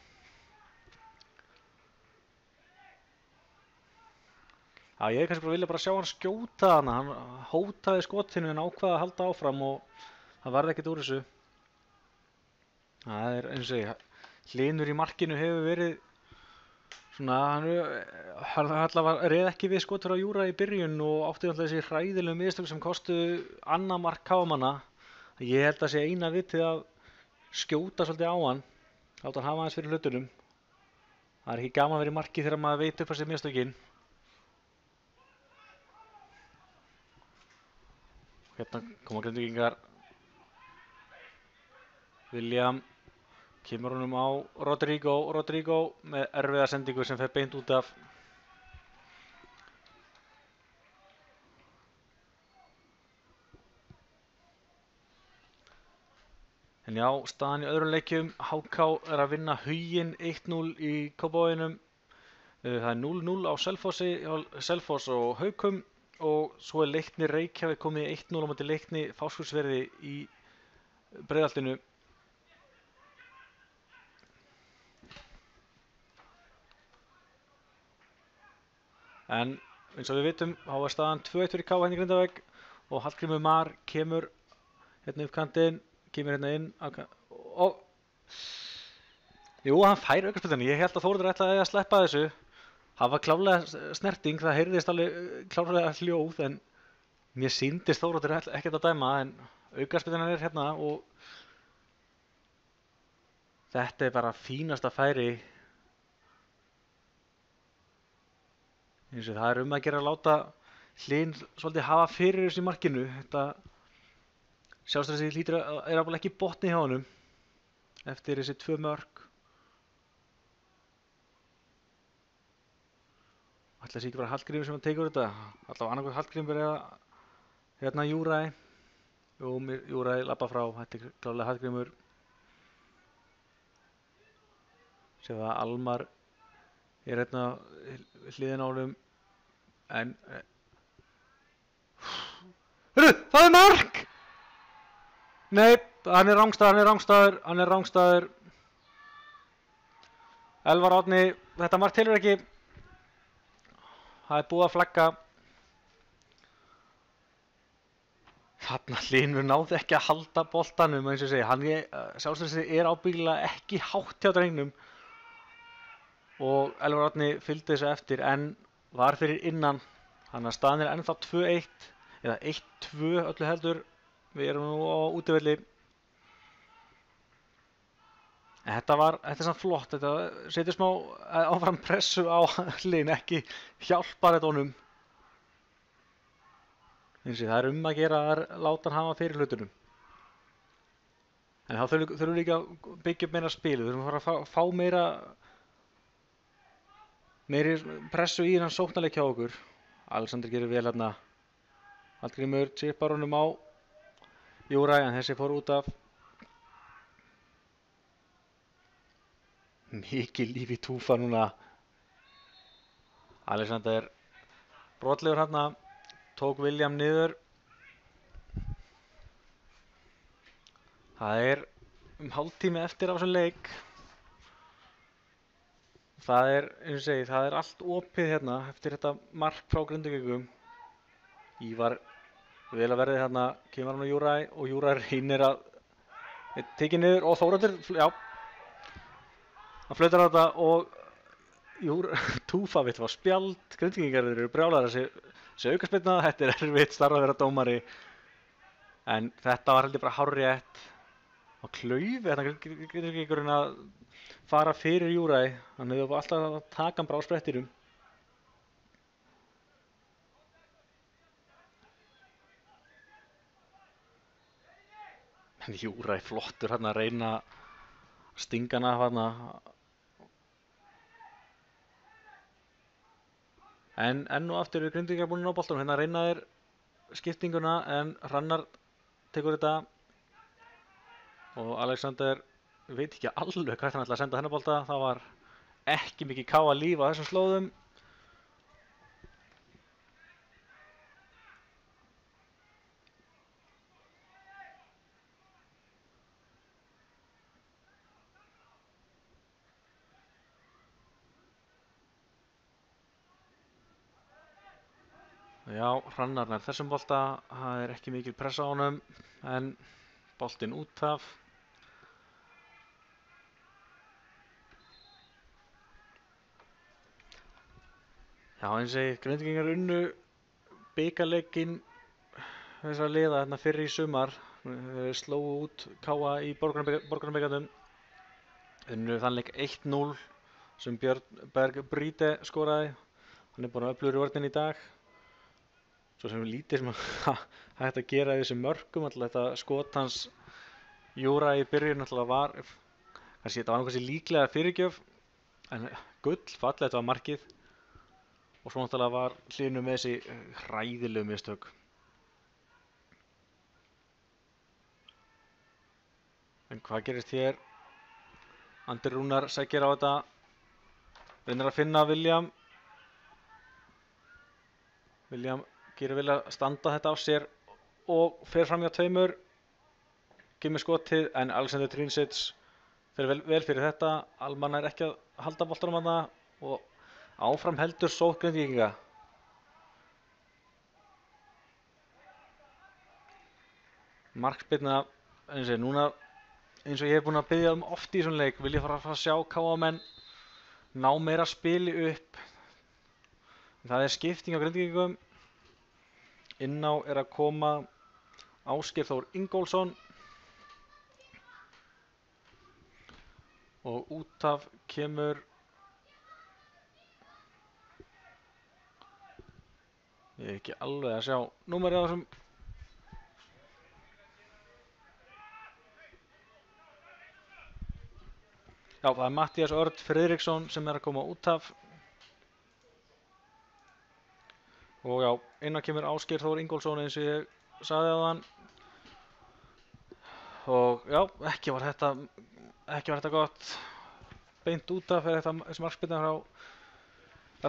Já, ég kannski vilja bara sjá hann skjóta hana, hann hótaði skotinu en ákvaði að halda áfram og það varði ekkert úr þessu. Það eins og ég, Hlynur í markinu hefur verið svona, hann allavega reið ekki við skotur á Júræ í byrjun og átti alltaf þessi hræðilegu mistök sem kostuðu annað mark Káamanna. Ég held að sé eina vitið að skjóta svolítið á hann, láta hann hafa aðeins fyrir hlutunum. Það ekki gaman að vera í marki þegar maður veit upp á sig mistökin. Hérna koma Grindvíkingar. William kemur honum á Rodrigo með erfiða sendingu sem fer beint út af. En já, staðan í öðrum leikjum. HK er að vinna Huginn 1-0 í Kópavoginum. Það er 0-0 á Selfoss og Haukum. Og svo er Leiknir Reykjavík komið í 1-0 á móti Leikni Fáskrúðsfirði í Breiðholtinu. En eins og við vitum, þá er staðan 2-1 fyrir Káa hérna í Grindavík og Hallgrímur Mar kemur hérna upp kantinn, kemur hérna inn og jú, hann fær aukaspyrnu. Ég held að Þórður ætlaði að sleppa þessu. Það var klárlega snerting, það heyrðist alveg klárlega hljóð en mér sýndist Þóroddur ekkert að dæma en aukaspyrnan er hérna og þetta er bara fínasta færi. Eins og það er að gera að láta Hlyn svolítið hafa fyrir þessu í markinu. Þetta sjálfstæðis hlýtur er alveg ekki botni hjá honum eftir þessi 2 mörk. Ætla sé ekki bara Hallgrímur sem hann tekur þetta. Allavega annarkvæmt Hallgrímur eða hérna Júræ. Júræ labba frá, þetta er klárlega Hallgrímur. Sér það að Almar er hérna hliðin á honum. En hörru, það er mark! Nei, hann er rangstæður. Elvar Árni, þetta mark telur ekki. Það er búið að flagga. Þarna Hlynur náði ekki að halda boltanum eins og segja. Hann sjálfsagt er ábyggilega ekki hátt hjá drengnum. og Elvar Árni fylgdi þessu eftir en var fyrir innan, þannig að staðan er ennþá 2-1 eða 1-2 öllu heldur. Við erum nú á útivelli. En þetta er samt flott, þetta setur smá áfram pressu á liðin, ekki hjálpar þetta honum. Það er að gera að láta hann hafa fyrir hlutunum. En þá þurfum við líka að byggja upp meira spil, við þurfum að fara að fá meiri pressu í hann sóknarleik hjá okkur. Alexander gerir vel hérna. Hallgrímur chippar honum á Júra, en þessi fór út af. Mikið líf í Túfa núna. Alexander brotlegur hérna, tók William niður. Það er hálftími eftir af þessum leik. Það er, eins og segi, það er allt opið hérna eftir þetta mark frá Grindvíkingum. Ívar vel að verði hérna, kemur hann á Júra og Júra reynir að tekið niður og Þóroddur, já. Hann flautar á þetta og Túfa vill fá spjald. Grindvíkingar eru brjálaðir þessi aukaspyrna. Þetta er erfitt starf að vera dómari. En þetta var heldur bara hárrétt. Og klaufi þetta Grindvíkingurinn að fara fyrir Júra. Hann hefði alltaf að taka hann bara á sprettinum. En Júra flottur hérna að reyna að stinga hann af hérna. En enn og aftur eru Grindvíkingar búin á boltanum. Hérna reyna þeir skiptinguna en Hrannar tekur þetta. Og Alexander veit ekki alveg hvert hann ætlaði að senda þennan bolta. Það var ekki mikið káa líf á þessum slóðum. Já, Hrannar nær þessum bolta. Það er ekki mikil pressa á honum, en boltinn út af. Já, eins og segi, Grindvíkingar unnu bikarleikinn þessara liða hérna fyrr í sumar. Þeir slógu út KA í Borgunarbikarnum. Unnu þann leik 1-0 sem Björn Berg Bríte skoraði. Hann er búinn að öflugur í vörninni í dag. Svo sem lítið sem hægt að gera í þessum mörkum. Alltaf þetta skot hans Júra í byrjun alltaf var, þetta var kannski líklega fyrirgjöf, en gull, fallegt var markið. Og svo náttúrulega var Hlynur með þessi hræðilegu mistök. En hvað gerist hér? Andri Rúnar sækir á þetta. Reynir að finna William. William gerir vel að standa þetta á sér og fer fram hjá tveimur. Kemur skotið en Alexander Trinsits fer vel fyrir þetta. Alman er ekki að halda boltanum þarna og áfram heldur sókn Grindvíkinga. Markspyrna, núna eins og ég hef búinn að biðja oft í svona leik, vil ég fara að sjá KA-menn ná meira spili upp. Það er skipting á Grindvíkingum. Inná er að koma Ásgeir Þór Ingólfsson og út af kemur ég er ekki alveg að sjá númerið á þessum. Já, það er Matthías Örn Friðriksson sem er að koma út af. Og já, innan kemur Ásgeir Þór Ingólfsson eins og ég sagði á þann. Og já, ekki var þetta gott. Beint út af er þetta þessi markspyrna frá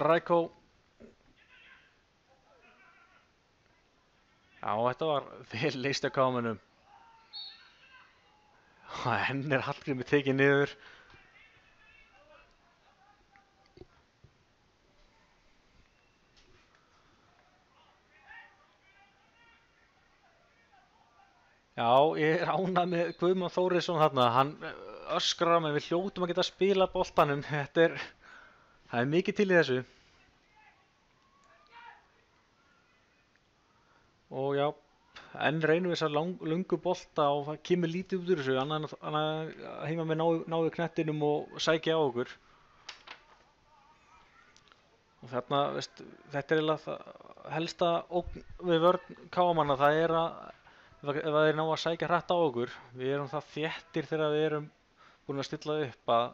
Rækó. Já, þetta var vel leyst af KA-mönnum. Henn er Hallgrímur tekið niður. Já, ég er ánægð með Guðmann Þórisson þarna. Hann öskrar á mig, við hljótum að geta að spila boltanum. Þetta er Það er mikið til í þessu. Og já, enn reynum við þessar lungu bolta og það kemur lítið út úr þessu, annað en að heima með náðu knettinum og sækja á okkur. Og þarna, veist, þetta er eiginlega helsta ógn við vörn KM-manna, það er að ef þeir ná að sækja hratt á okkur, við erum það þéttir þegar við erum búin að stilla upp að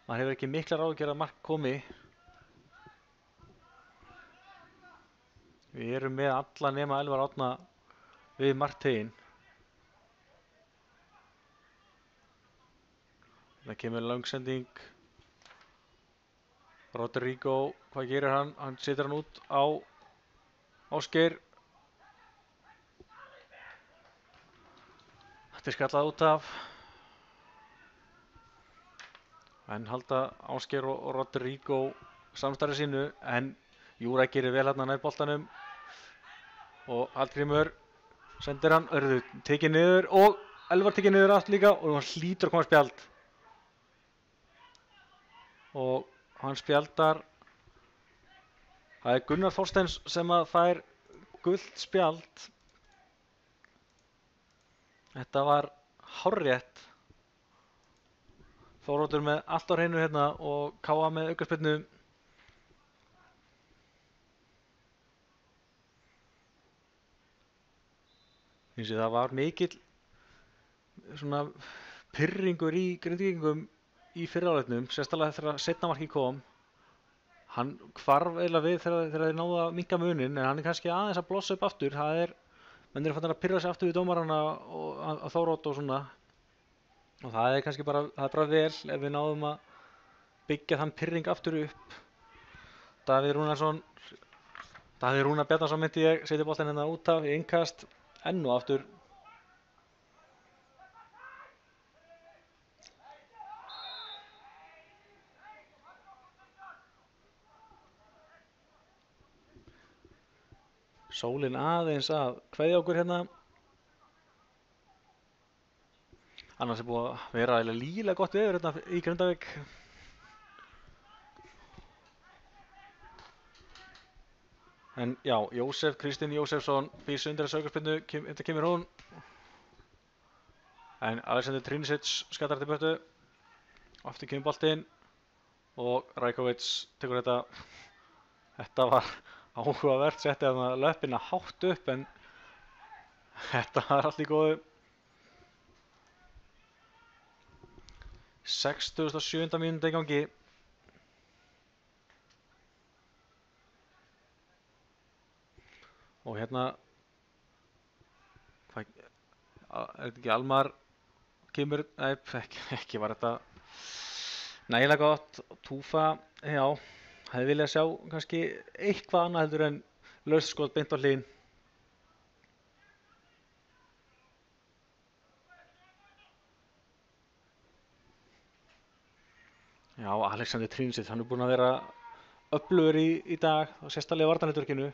maður hefur ekki miklar áhyggjur að mark komi. Við erum með alla nema Elvar Árna við markteginn. Það kemur langsending. Rodrigo, hvað gerir hann? Hann setur hann út á Ásgeir. Þetta er skallað út af. En halda Ásgeir og Rodrigo samstarfi sínu, en Júra gerir vel hérna nær boltanum. Og Hallgrímur sendir hann, tekið niður og Elvar tekið niður aftur líka og hann hlýtur að koma spjald. Og hann spjaldar, það er Gunnar Þorsteins sem að fær gult spjald. Þetta var hárrétt. Þóroddur með allt á hreinu hérna og Káa með aukaspyrnu. Það var mikill svona pirringur í Grindvíkingum í fyrri hálfleiknum, sérstaklega þegar seinna markið kom. Hann hvarf eiginlega við þegar þeir náðu að minnka munin, en hann er kannski aðeins að blossa upp aftur. Menn eru fannar að pirra sig aftur við dómarana og að Þórodd og svona. Og það er kannski bara vel ef við náðum að byggja þann pirring aftur upp. Davíð Rúnar Bjarnason myndi ég setja boltann hérna út af í innkast. Enn og aftur. Sólin aðeins að kveðja okkur hérna. Annars er búið að vera lígilega gott veður hérna í Grindavík. En já, Kristinn Jósefsson býr undir þessu aukaspyrnu, þetta kemur hún. En Alexander Trinicic skattar til burtu. Aftur kemur boltinn og Rajkovic tekur þetta. Þetta var áhugavert, setti hann löppina hátt upp, en þetta var allt í góðu. 67. mínúta í gangi. Og hérna, er þetta ekki Almar kemur, nei, ekki var þetta nægilega gott. Túfa, já, hefði viljað sjá kannski eitthvað annað heldur en laust skot beint á hlín. Já, Alexander Trinicic, hann er búinn að vera öflugur í dag og sérstaklega í varnarhlutverkinu.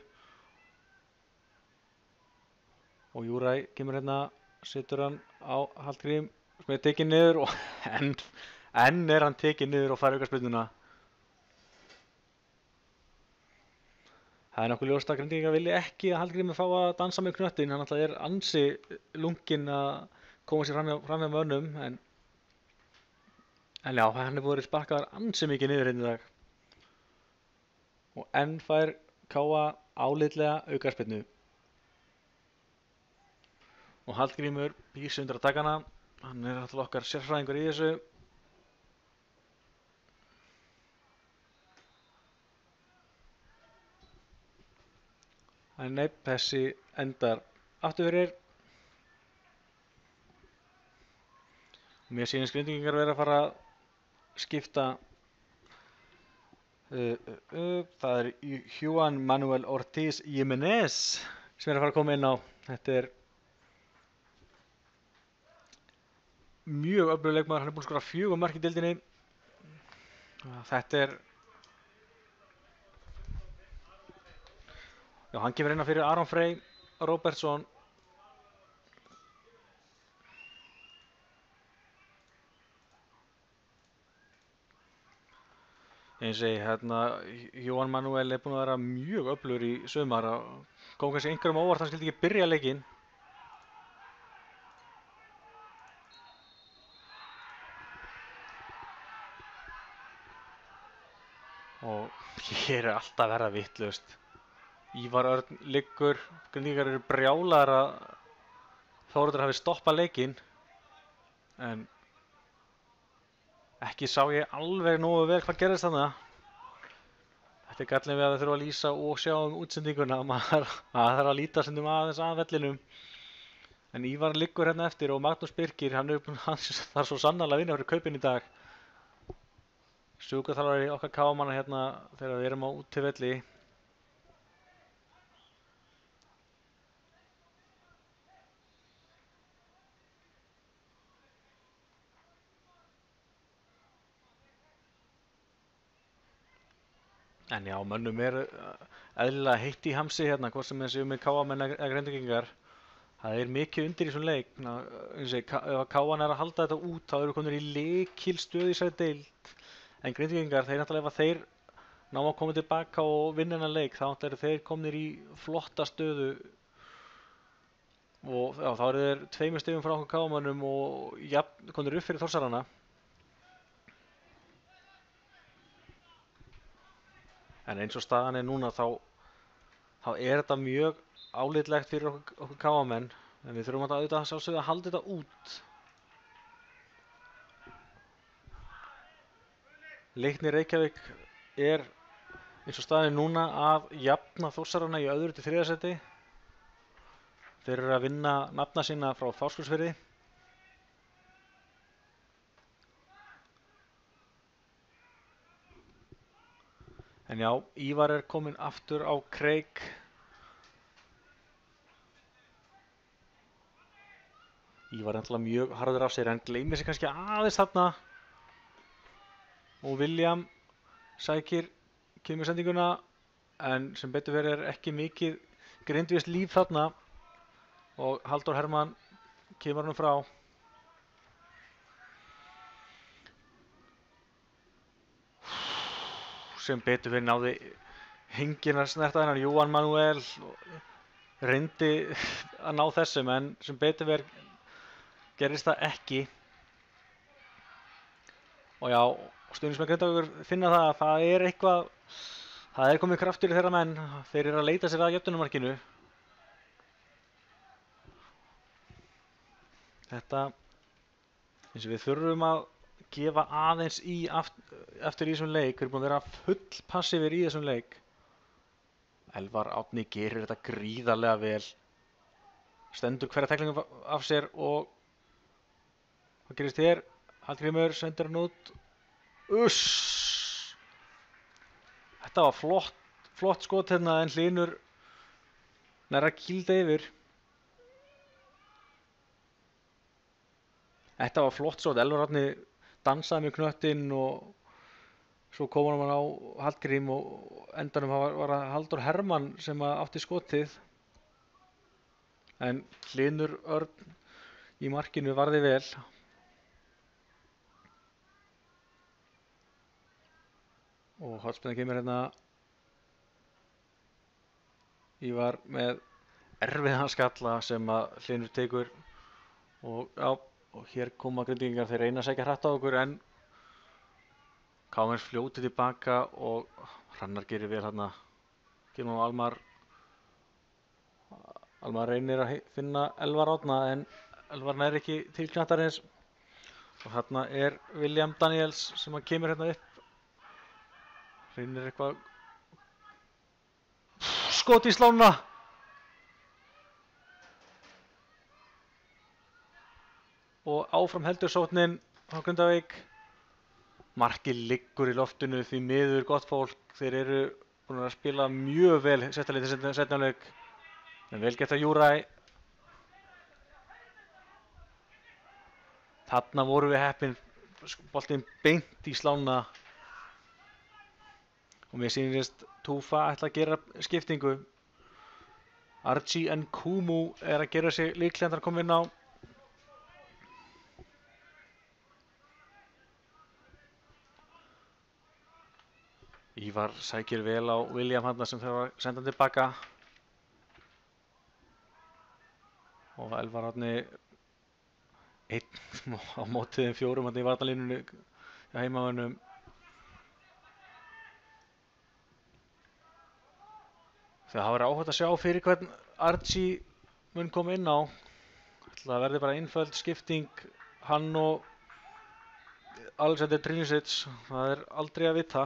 Og Júræ kemur hérna, setur hann á Hallgrím sem er tekinn niður og enn er hann tekinn niður og fær aukaspyrnuna. Það er nokkuð ljóst að Grindvíkingar vilja ekki að Hallgrímur fá að dansa með knöttinn. Hann alltaf er ansi lunginn að koma sér fram hjá mönnum, en já, hann er búið sparkaðar ansi mikið niður hérna í dag. Og enn fær Káa álitlega aukaspyrnu. Og Hallgrímur býr sig undir að taka hana. Hann er alltaf okkar sérfræðingur í þessu. En nei, þessi endar aftur fyrir. Mér sýnist Grindvíkingar vera að fara að skipta. Það er Juan Manuel Ortiz Jiménez sem er að fara að koma inn á. Þetta er mjög öflugur leikmaður, hann er búinn að skora 4 mörk í deildinni. Þetta er, já, hann kemur inn fyrir Aron Frey Robertsson. eins og hérna Jóhann Manuel er búinn að vera mjög öflugur í sumar og kom kannski einhverjum á óvart hann skildi ekki byrja leikinn. Og hér er alltaf að verða vitlaust. Ívar Örn liggur, Grindvíkingar eru brjálaðir að Þóroddur hafi stoppað leikinn en ekki sá ég alveg nógu vel hvað gerðist þarna. Þetta er gallinn við að við þurfum að lýsa og sjá útsendinguna. Maður þarf að líta stundum aðeins að vellinum. En Ívar liggur hérna eftir og Magnús Birkir, hann þarf svo sannarlega að vinna fyrir kaupin í dag. Sjúkraþjálfari okkar kámanna hérna þegar við erum á útivelli. En já, mönnum er eðlilega heitt í hamsi hérna, hvort sem þessi með káamenn eða Grindvíkingar. Það er mikið undir í svona leik. Ef káan er að halda þetta út, þá eru konur í lykilstöðu í þessari deild. En Grindvíkingar, þeir náttúrulega ef þeir ná að koma tilbaka og vinna þennan leik, þá eru þeir komnir í flotta stöðu. Og já, þá eru þeir 2 stigum frá okkur káamönnum og konur upp fyrir Þórsarana. En eins og staðan er núna þá er þetta mjög álitlegt fyrir okkur káamenn. En við þurfum auðvitað sjálfsögðu að halda þetta út. Leiknir Reykjavík er eins og staðan er núna að jafna Þórsarana í 2. til 3. sæti. Þeir eru að vinna nafna sína frá Fáskrúðsfirði. En já, Ívar er kominn aftur á kreik. Ívar er náttúrulega mjög harður af sér en gleymir sig kannski aðeins þarna. Og William kemur sendinguna en sem betur verið er ekki mikið grindvískt líf þarna. Og Halldór Hermann kemur hann frá. Sem betur við náði henginn að snerta þennan Jóhann Manuel reyndi að ná þessum en sem betur við gerist það ekki. Og já, stuðningsmenn Grindavíkur finna það að það er komið kraftur í þeirra menn. Þeir eru að leita sér að jöfnunarmarkinu. Þetta eins og við þurfum að gefa aðeins eftir í þessum leik. Við erum búin að vera full passífir í þessum leik. Elvar Árni gerir þetta gríðarlega vel. Stendur hverja tæklingu af sér og hvað gerist hér? Hallgrímur sendir hann út. Uss! Þetta var flott skot hérna en Hlynur nær að kýlda yfir. Þetta var flott skot. Elvar Árni dansaði með knöttinn og svo kom hann á Hallgrím og endanum var það Halldór Hermann sem átti skotið. En Hlynur Örn í markinu varði vel. Og hornspyrna kemur hérna. Ívar með erfiðan skalla sem Hlynur tekur og hér koma Grindvíkingar, þeir reyna að sækja hratt á okkur en KMS fljótið tilbaka og Hrannar gerir vel hérna. Kemur á Almar reynir að finna Elvar Árna en Elvar nær ekki til knattarins og hérna er William Daniels sem kemur hérna upp. Reynir eitthvað skot í slána. Og áfram heldur sóknin á Grindavík. Markið liggur í loftinu því miður gott fólk. Þeir eru búin að spila mjög vel sérstaklega í seinni hálfleik. En vel gert af Júræ. Þarna vorum við heppin. Boltinn beint í slána. Og mér sýnist Túfa ætla að gera skiptingu. Archie Nkumu er að gera sig líklega að koma inn á. Ívar sækir vel á William hann sem þarf að senda hann tilbaka. Og Elvar Árni einn á móti þeim 4 hann í varnarlínunni hjá heimamönnum. Það verður áhugavert að sjá fyrir hvern Archie mun koma inn á. Það verður bara einföld skipting, hann og Alexander Trinicic, það er aldrei að vita.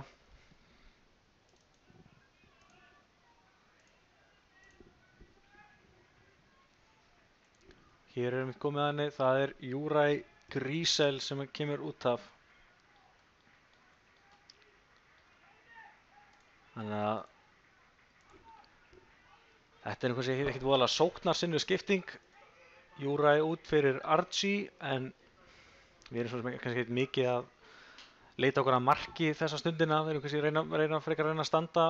Hér erum við komið að henni, það er Juraj Grísel sem kemur út af. Þannig að þetta er einhversi ekkert voðalega sóknarsinnu skipting. Juraj út fyrir Archie, en við erum svo sem kannski ekkert mikið að leita okkur að marki þessa stundina. Við erum kannski frekar að reyna að standa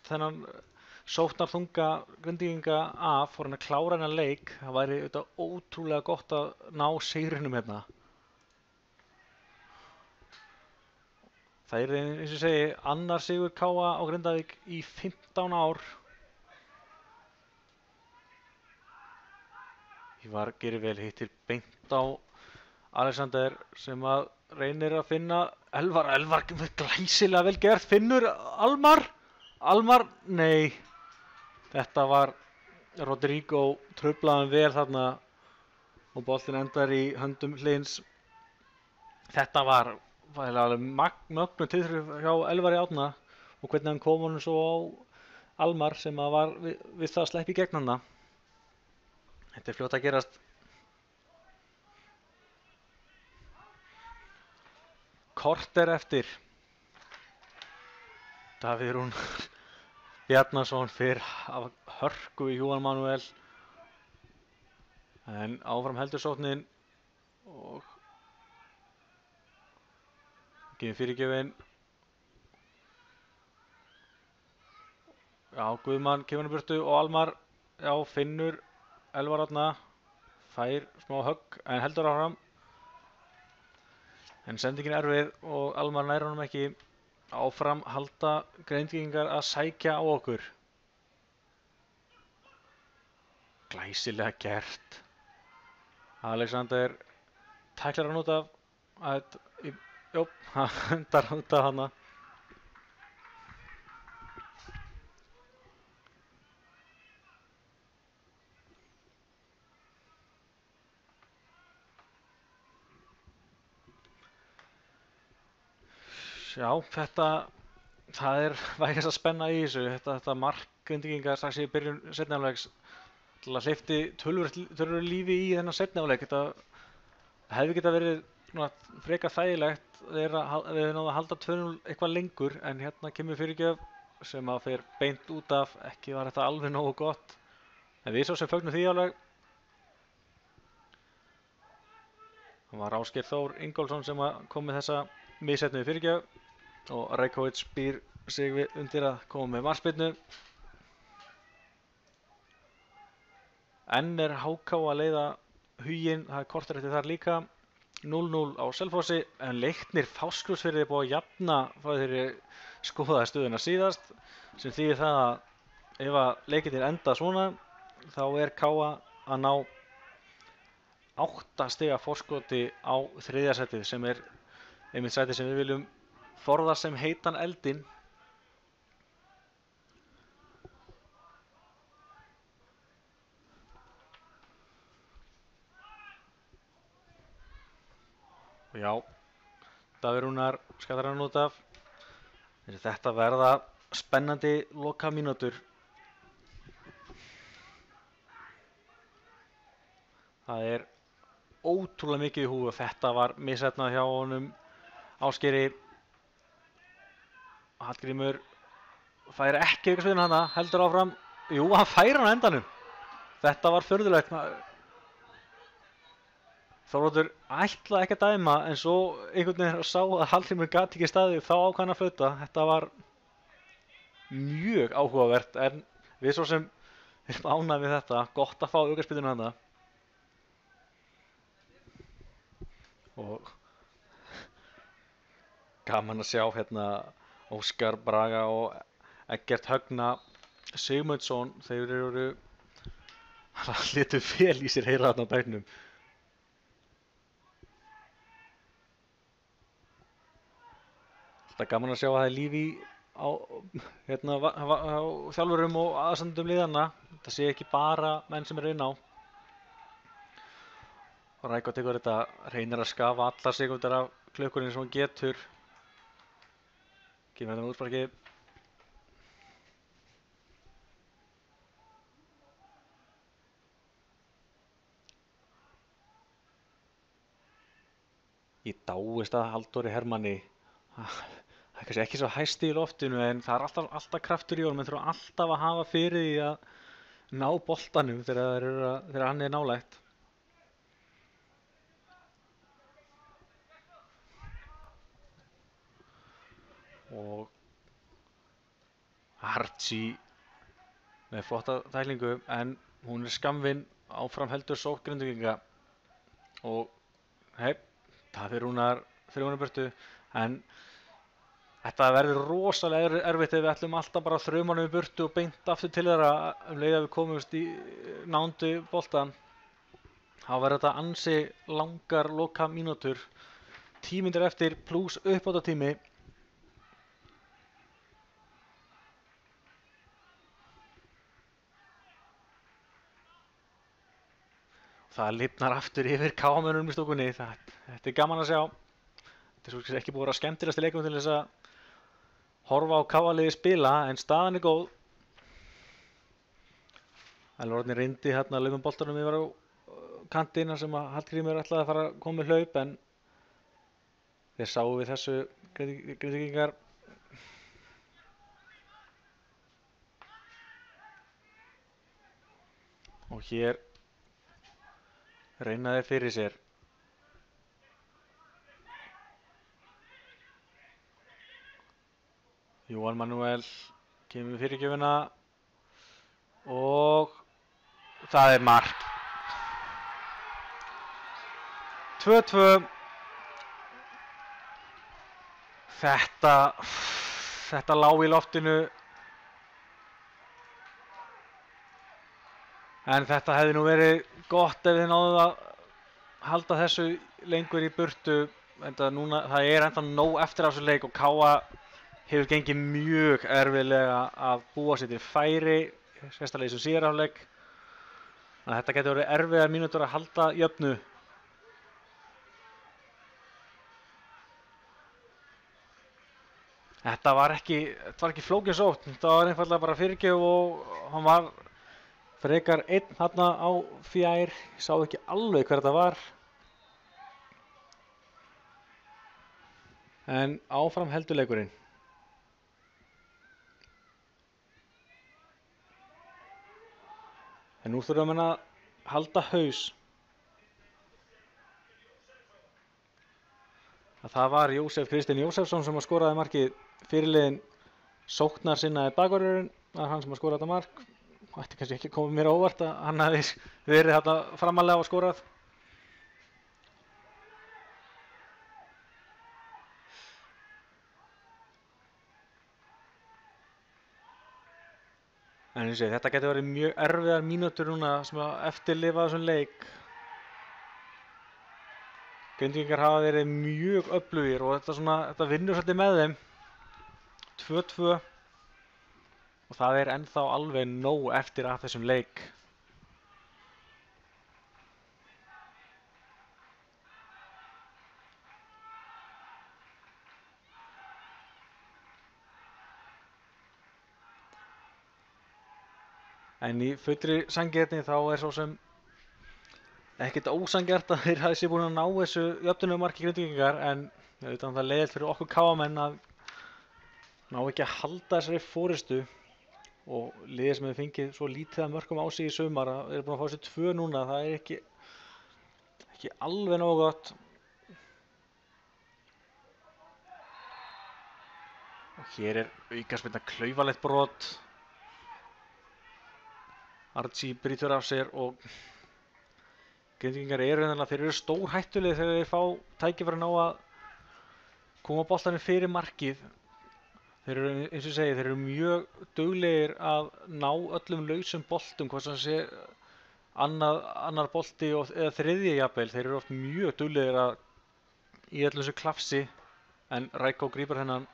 þennan sóknarþunga Grindvíkinga af, fór hann að klára hennar leik. Það væri auðvitað ótrúlega gott að ná sigrinum hérna. Það er eins og ég segi, annar sigur KA á Grindavík í 15 ár. Ívar gerir vel, hittir beint á Alexander sem að reynir að finna Elvar glæsilega vel gert, finnur Almar, nei, þetta var Rodrigo truflaðan vel þarna og boltinn endar í höndum Hlyns. Þetta var alveg mögnuð tilþrif hjá Elvari Árna og hvernig hann kom honum svo á Almar sem að var við það að sleppa í gegn hana. Þetta er fljótt að gerast. Korter eftir. Davíð Rún Bjarnason fyrr af hörku í Juan Manuel. En áfram heldur sóknin og gefur fyrirgjöfin. Já, Guðmann kemur í burtu og Almar, já, finnur Elvar Árna, fær smá högg en heldur áfram. En sendingin erfið og Almar nær honum ekki. Áfram halda Grindvíkingar að sækja á okkur. Glæsilega gert. Alexander tæklar hann út af. Hann hendar út af hana. Já, það er vægast að spenna í þessu. Þetta mark Grindvíkinga strax í byrjun seinni hálfleiks hleypti töluvert lífi í þennan seinni hálfleik. Þetta hefði getað verið frekar þægilegt við náðum að halda 2-0 eitthvað lengur, en hérna kemur fyrirgjöf sem að fer beint út af. Ekki var þetta alveg nógu gott, en við svo sem fögnum því alveg. Það var Ásgeir Þór Ingólfsson sem kom með þessa misheppnuðu fyrirgjöf og Rajkovic býr sig undir að koma með markspyrnu. Enn er HK að leiða Huginn, það er korter eftir þar líka. 0-0 á Selfossi, en Leiknir Fáskrúðsfirði er búið að jafna frá þeirri skoðaði stöðuna síðast, sem þýðir það að ef að leikirnir enda svona þá er KA að ná 8 stiga forskoti á 3. sætið, sem er einmitt sætið sem við viljum forðast sem heitan eldinn. Og já, Davíð Rúnar skattar hann út af. Þetta verða spennandi lokamínútur. Það er ótrúlega mikið í húfi. Þetta var misheppnað hjá honum Ásgeiri. Hallgrímur fær ekki aukaspyrnu hana, heldur áfram. Jú, hann fær hann á endanum. Þetta var furðulegt. Þóroddur ætlaði ekki að dæma, en svo einhvern veginn sá að Hallgrímur gat ekki staðið, þá ákvað hann að flauta. Þetta var mjög áhugavert, en við svo sem erum ánægð við þetta. Gott að fá aukaspyrnu hana. Og gaman að sjá hérna Óskar Braga og Eggert Högna Sigmundsson, þeir eru létu vel í sér heyra þarna á bekknum. Það er gaman að sjá að það er líf á þjálfurum og aðstandendum liðanna. Það sé ekki bara menn sem eru inn á. Og Rækó tekur þetta, reynir að skafa allar sekúndur af klukkunni sem hann getur. Kemur þetta með útsparki. Ég dáist að Halldóri Hermanni. Það er kannski ekki svo hæsti í loftinu en það er alltaf kraftur í honum. Menn þurfa alltaf að hafa fyrir því að ná boltanum þegar hann er nálægt. Og Archie með flotta tæklingu en hún er skammvinn, áfram heldur sókn Grindvíkinga og það fyrir hún burtu en þetta verður rosalega erfitt ef við ætlum alltaf bara að þrauma hann burtu og beint aftur til þeirra leið að við komumst í nándu boltan. Þá verður þetta ansi langar loka mínútur, 10 mínútur eftir pluss uppbótartími. Það lifnar aftur yfir KM-unum í stúkunni. Þetta er gaman að sjá. Þetta er svo ekki búið að vera skemmtilegasti leikum til þess að horfa á KA-liði spila, en staðan er góð. Elvar Árni reyndi hérna að lauma boltanum yfir á kantina sem að Hallgrímur ætlaði að fara að koma með hlaup, en þeir sáu við þessu Grindvíkingar. Og hér reyna þeir fyrir sér. Jóhann Manuel kemur með fyrirgjöfina og það er mark. 2-2. Þetta lá í loftinu. En þetta hefði nú verið gott ef þið náðu að halda þessu lengur í burtu. Það er ennþá nóg eftir af þessu leik og KA hefur gengið mjög erfiðlega að búa sér til færi, sérstaklega í þessum síðari hálfleik. Þannig að þetta getur verið erfiðar mínútur að halda jöfnu. Þetta var ekki flókin sókn, þetta var einfaldlega bara fyrirgjöf og hann var frekar einn þarna á fjær. Ég sá ekki alveg hver þetta var. En áfram heldur leikurinn. En nú þurfum við að halda haus. Það var Jósef Kristinn Jósefsson sem skoraði markið. Fyrirliðinn sóknar sinnaði bakvörðurinn. Það er hann sem skoraði þetta mark. Það ætti kannski ekki að koma mér á óvart að hann hefði verið þarna framalega og skorað. En ég segi, þetta getur verið mjög erfiðar mínútur núna sem að eftirlifa þessum leik. Grindvíkingar hafa verið mjög öflugir og þetta vinnur svolítið með þeim. 2-2. Og það er ennþá alveg nóg eftir af þessum leik. En í fullri sanngirni þá er svo sem ekkert ósanngjarnt að þeir hafi sér búin að ná þessu jöfnumarki Grindvíkingar, en það er leiðilegt fyrir okkur KA-menn að ná ekki að halda þessari forystu. Og liðið sem hefur fengið svo lítið að mörkum á sig í sumar er búin að fá sér 2 núna. Það er ekki alveg nógu gott. Og hér er aukaspyrna klaufalegt brot. Archie brýtur af sér og Grindvíkingar eru stórhættulegir þegar þeir fá tækifæri á að koma boltanum fyrir markið. Þeir eru, eins og ég segi, þeir eru mjög duglegir að ná öllum lausum boltum, hvort sem sé annar bolti eða þriðji jafnvel. Þeir eru oft mjög duglegir að í öllum þessu klafsi, en Rækó grípur hennan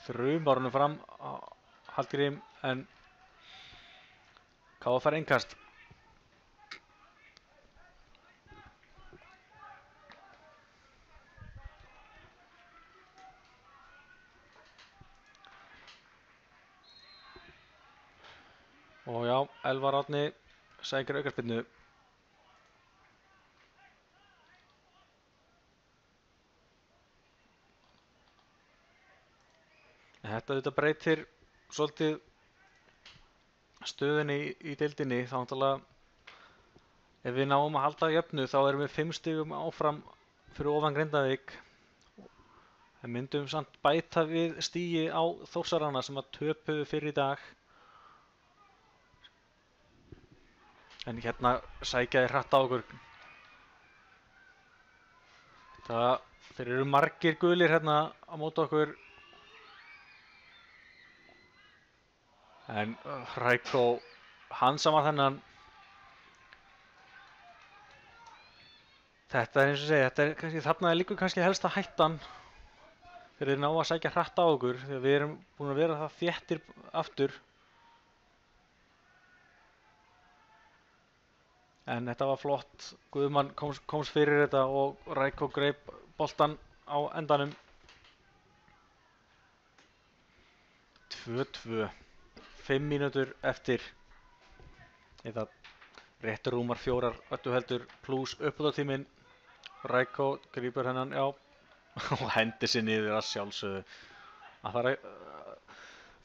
þrumar honum fram á Hallgrím, en KFR innkast. Og já, Elvar Árni sækir aukaspyrnu. Þetta auðvitað breytir svolítið stöðunni í deildinni. Þá náttúrulega ef við náum að halda jöfnu þá erum við 5 stigum áfram fyrir ofan Grindavík. En myndum samt bæta við stigi á Þórsarana sem að töpuðu fyrir í dag. En hérna sækja þeir hratt á okkur. Þeir eru margir gulir hérna á móti okkur. En Rækó handsamar þennan. Þetta er eins og segja, þarna er líka kannski helsta hættan. Þeir ná að sækja hratt á okkur þegar við erum búin að vera það þéttir aftur. En þetta var flott. Guðmann komst fyrir þetta og Rækó greip boltan á endanum. 2-2. 5 mínútur eftir. Eða rétt rúmar 4 ölluheldur pluss uppbótartíminn. Rækó grípur hennan, já, og hendir sér niður að sjálfsögðu. Að fara að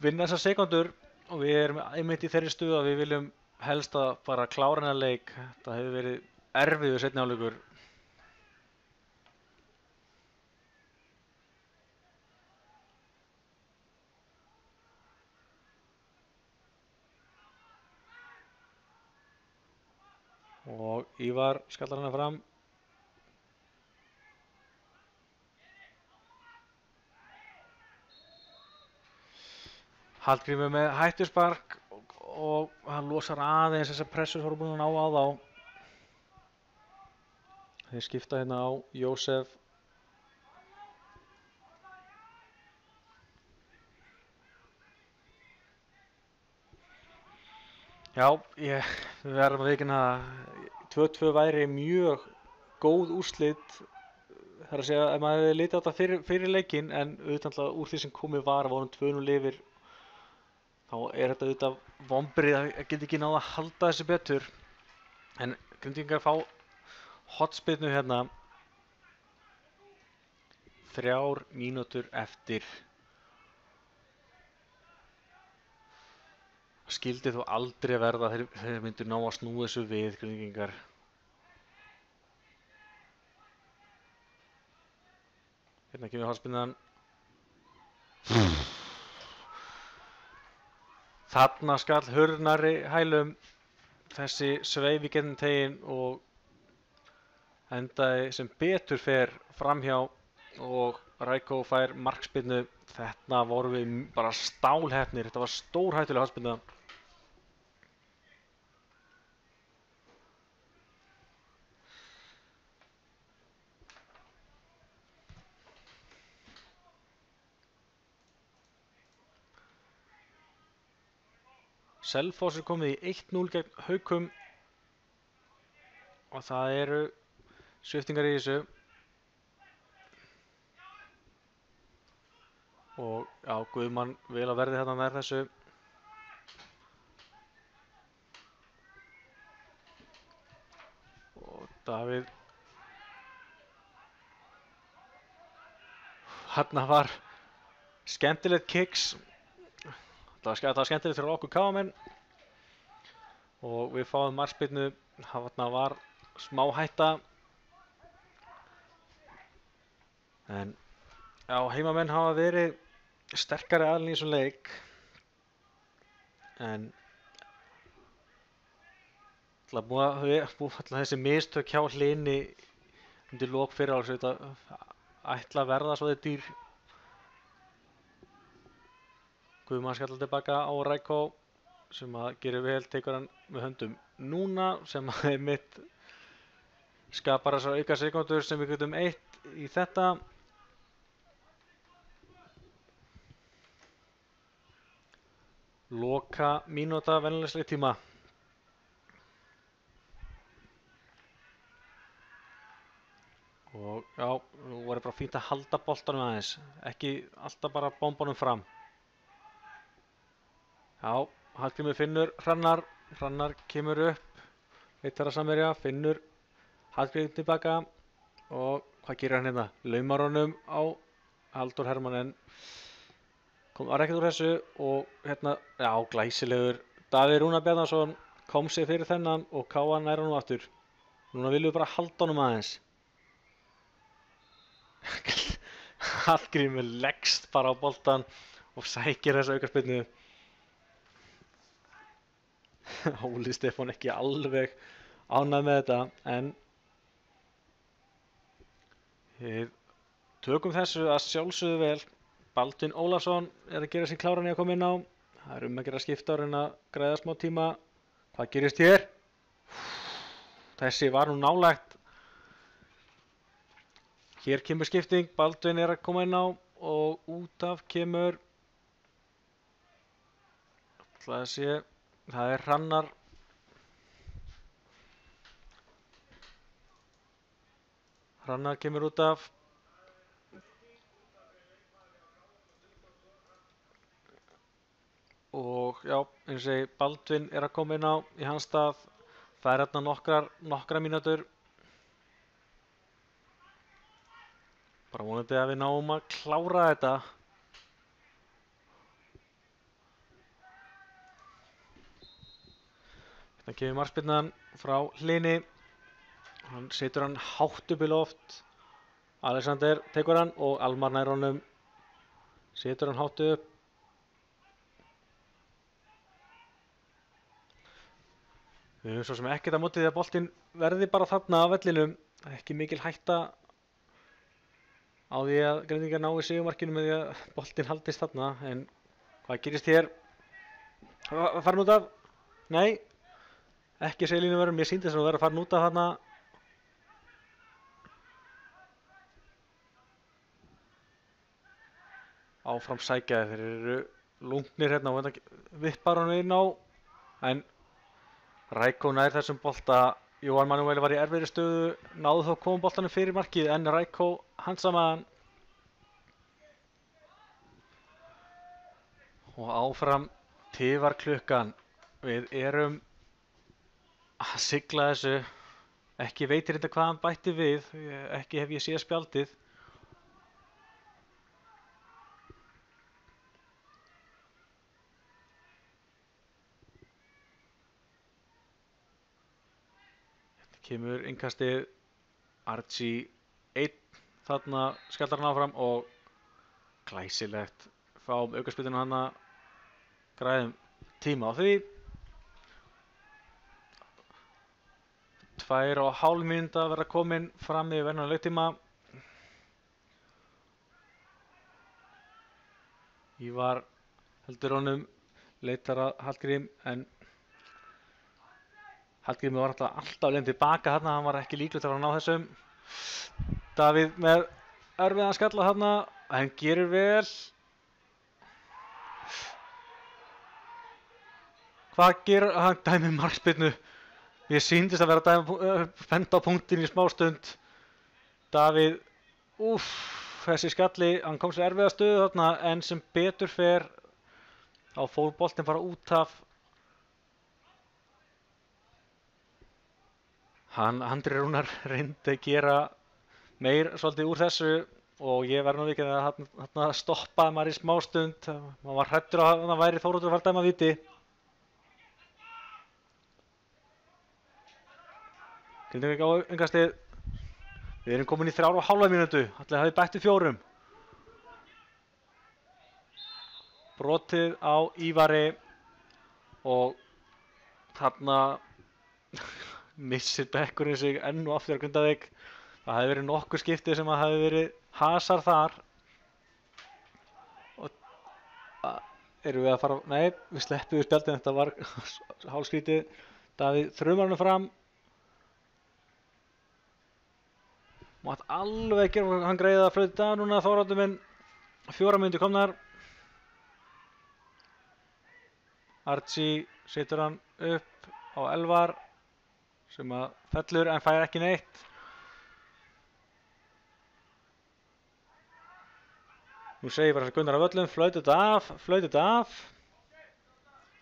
vinna þessar sekundur og við erum einmitt í þeirri stuð að við viljum helst að bara klára hennar leik. Það hefur verið erfiður seinni hálfleikur. Og Ívar skallar hana fram. Hallgrímur með hættuspark og hann losar aðeins þessar pressur sem voru búin að ná á þá. Þeir skipta hérna á Jósef. Já, við verðum að viðurkenna að 2-2 væri mjög góð úrslit. Það er að segja, ef maður hefði litið á þetta fyrir leikinn, en auðvitað úr því sem komið var, vorum 2-0 yfir, þá er þetta auðvitað vonbrigði að geta ekki náð að halda þessu betur. En Grindvíkingar fá hornspyrnu hérna 3 mínútur eftir. Skildi þó aldrei verða að þeir myndu ná að snúa þessu við, Grindvíkingar. Hérna kemur hornspyrnan. Þarna skall hurðnari hælum. Þessi sveif í gegnum teginn og endaði sem betur fer framhjá og Rækó fær markspyrnu. Þetta vorum við bara stálheppnir. Þetta var stórhættuleg hornspyrna. Selfoss er komið í 1-0 gegn Haukum og það eru sviptingar í þessu. Og já, Guðmann vel að verði hérna nær þessu. Og Davíð. Hérna var skemmtilegt kicks. Það var skemmtilegt fyrir okkur KFM-menn. Og við fáum markspyrnu. Þarna var smá hætta. En já, heimamenn hafa verið sterkari aðilinn í þessum leik. En alltaf þessi mistök hjá Hlyni undir lok fyrra árs, ætla að verða svo dýr. Guðmann skallar tilbaka á Rækó sem að gerir vel, tekur hann með höndum núna sem að einmitt skapar þessar auka sekúndur sem við getum eytt í þetta. Loka mínúta venjulegs leiktíma. Og já, nú var bara fínt að halda boltanum aðeins, ekki alltaf bara bombanum fram. Já, Hallgrímur finnur Hrannar kemur upp, leitar að samverja, finnur Hallgrímur tilbaka og hvað gerir hann hérna? Laumar honum á Halldór Hermann en var ekkert úr þessu og hérna, já, glæsilegur Davíð Rúnar Bjarnason kom sig fyrir þennan og Káa nær honum aftur. Núna viljum við bara halda honum aðeins. Hallgrímur leggst bara á boltan og sækir þessa aukaspyrnu. Óli Stefán ekki alveg ánægð með þetta en við tökum þessu að sjálfsögðu vel. Baldvin Ólafsson að gera sér kláran í að koma inn á. Það að gera skipta og reyna að græða smá tíma. Hvað gerist hér? Þessi var nú nálægt. Hér kemur skipting, Baldvin að koma inn á og út af kemur það er Hrannar. Hrannar kemur út af. Og já, eins og segi, Baldvin að koma inn á í hans stað. Það er hérna nokkra mínútur. Bara vonandi að við náum að klára þetta. Hérna kemur markspyrnan frá Hlyni. Hann setur hann hátt upp í loft. Alexander tekur hann og Almar nær honum. Setur hann hátt upp. Við höfum svo sem ekkert að móti því að boltinn verði bara þarna á vellinum. Ekki mikil hætta á því að Grindvíkingar nái sigurmarkinu með því að boltinn haldist þarna. En hvað gerist hér? Farin út af? Nei, ekki seglínu verður. Mér sýndi þess að vera farin út af þarna. Áfram sækja, þeir eru lungnir hérna og hérna vippar hann inn á. En Rækó nær þessum bolta. Jóhann Manuel var í erfiðri stöðu, náðu þó koma boltanum fyrir markið en Rækó handsamaðan. Og áfram tifar klukkan. Við erum að sigla þessu. Ekki veitir þetta hvað hann bætti við, ekki hef ég séð spjaldið. Kemur innkastið Archie 1 þarna skallar hann áfram og glæsilegt. Fáum aukaspyrnuna hana, græðum tíma á því. 2,5 mínúta að vera komin fram í venjulegan leiktíma. Ívar heldur honum, leitar að Hallgrím en Hallgrímur var alltaf leiðin tilbaka þarna, hann var ekki líklegur til að ná þessum. Davíð með erfiðan skalla þarna, hann gerir vel. Hvað gerir hann? Dæmir markspyrnu. Ég sýndist að vera benda á punktinn í smástund. Davíð, þessi skalli, hann kom sér erfiða stöðu þarna en sem betur fer á fór boltinn bara út af. Andri Rúnar reyndi að gera meir svolítið úr þessu og ég verð nú ekki að hann stoppaði maður í smástund. Maður var hræddur að hann væri Þóroddur að fara að dæma víti. Grindvík á innkastið. Við erum komin í 3,5 mínútu. Ætli það hafi bætt við 4. Brotið á Ívari og þarna missir bekkurinn sig enn og aftur að Grindavík. Það hefði verið nokkur skipti sem að hefði verið hasar þar. Og erum við að fara, nei, við sleppum við spjaldið, þetta var hálfskrítið. Davíð þrumar hann fram. Mátt alveg gera hann greiða að flauta dag núna, Þóroddur minn. 4 mínútur komnar. Archie setur hann upp á Elvar sem að fellur en fær ekki neitt. Nú segir bara Gunnar af völlum, flauta þetta af.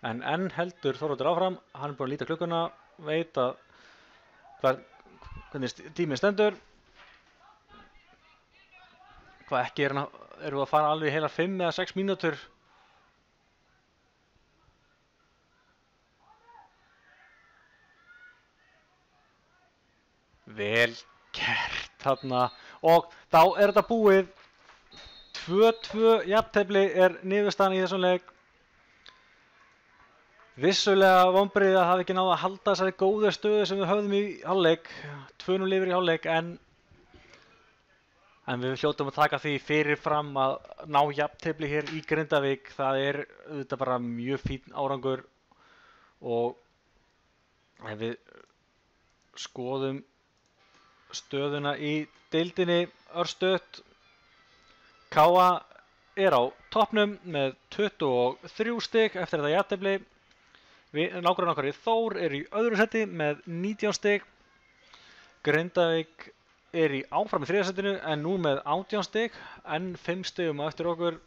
En enn heldur Þóroddur áfram, hann er búinn að líta klukkuna, veit að hvernig tíminn stendur. Hvað ekki erum við að fara alveg í heila 5 eða 6 mínútur. Vel gert þarna og þá er þetta búið. 2-2 jafntefli er niðurstaðan í þessum leik. Vissulega vonbrigði að hafa ekki náð að halda þessari góðu stöðu sem við höfðum í hálfleik. 2-0 yfir í hálfleik en við hljótum að taka því fyrirfram að ná jafntefli hér í Grindavík. Það er auðvitað bara mjög fínn árangur og ef við skoðum stöðuna í deildinni örstutt. KA er á toppnum með 23 stig eftir þetta jafntefli. Nágrannar okkar í Þór er í öðru seti með 19 stig. Grindavík er áfram í 3. setinu en nú með 18 stig, enn 5 stigum á eftir okkur.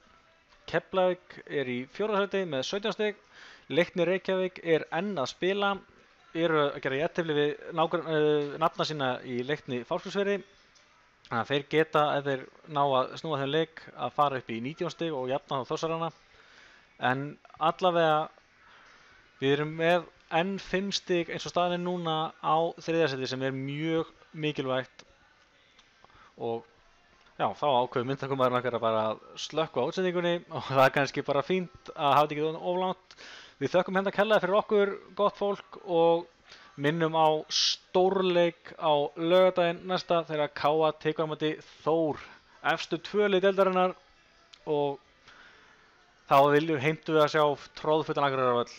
Keflavík er í 4. seti með 17 stig. Leiknir Reykjavík er enn að spila, eru að gera jafntefli við nafna sína í Leikni Fáskrúðsfirði. Þannig að þeir geta, ef þeir ná að snúa þeim leik, að fara upp í 19 stig og jafna þá Þórsarana. En allavega, við erum með enn 5 stig eins og staðan er núna á 3. seti sem er mjög mikilvægt. Og já, þá ákveður myndtakumæðurinn okkar að bara slökkva á útsendingunni og það er kannski bara fínt að hafa þetta ekki of langt. Við þökkum hérna kærlega fyrir okkur, gott fólk, og minnum á stórleik á laugardaginn næsta þegar KA tekur á móti Þór, efstu 2 lið deildarinnar, og þá heimtum við að sjá tróðfullan Akureyrarvöll.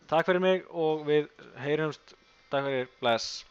Takk fyrir mig og við heyrumst. Takk fyrir, bless.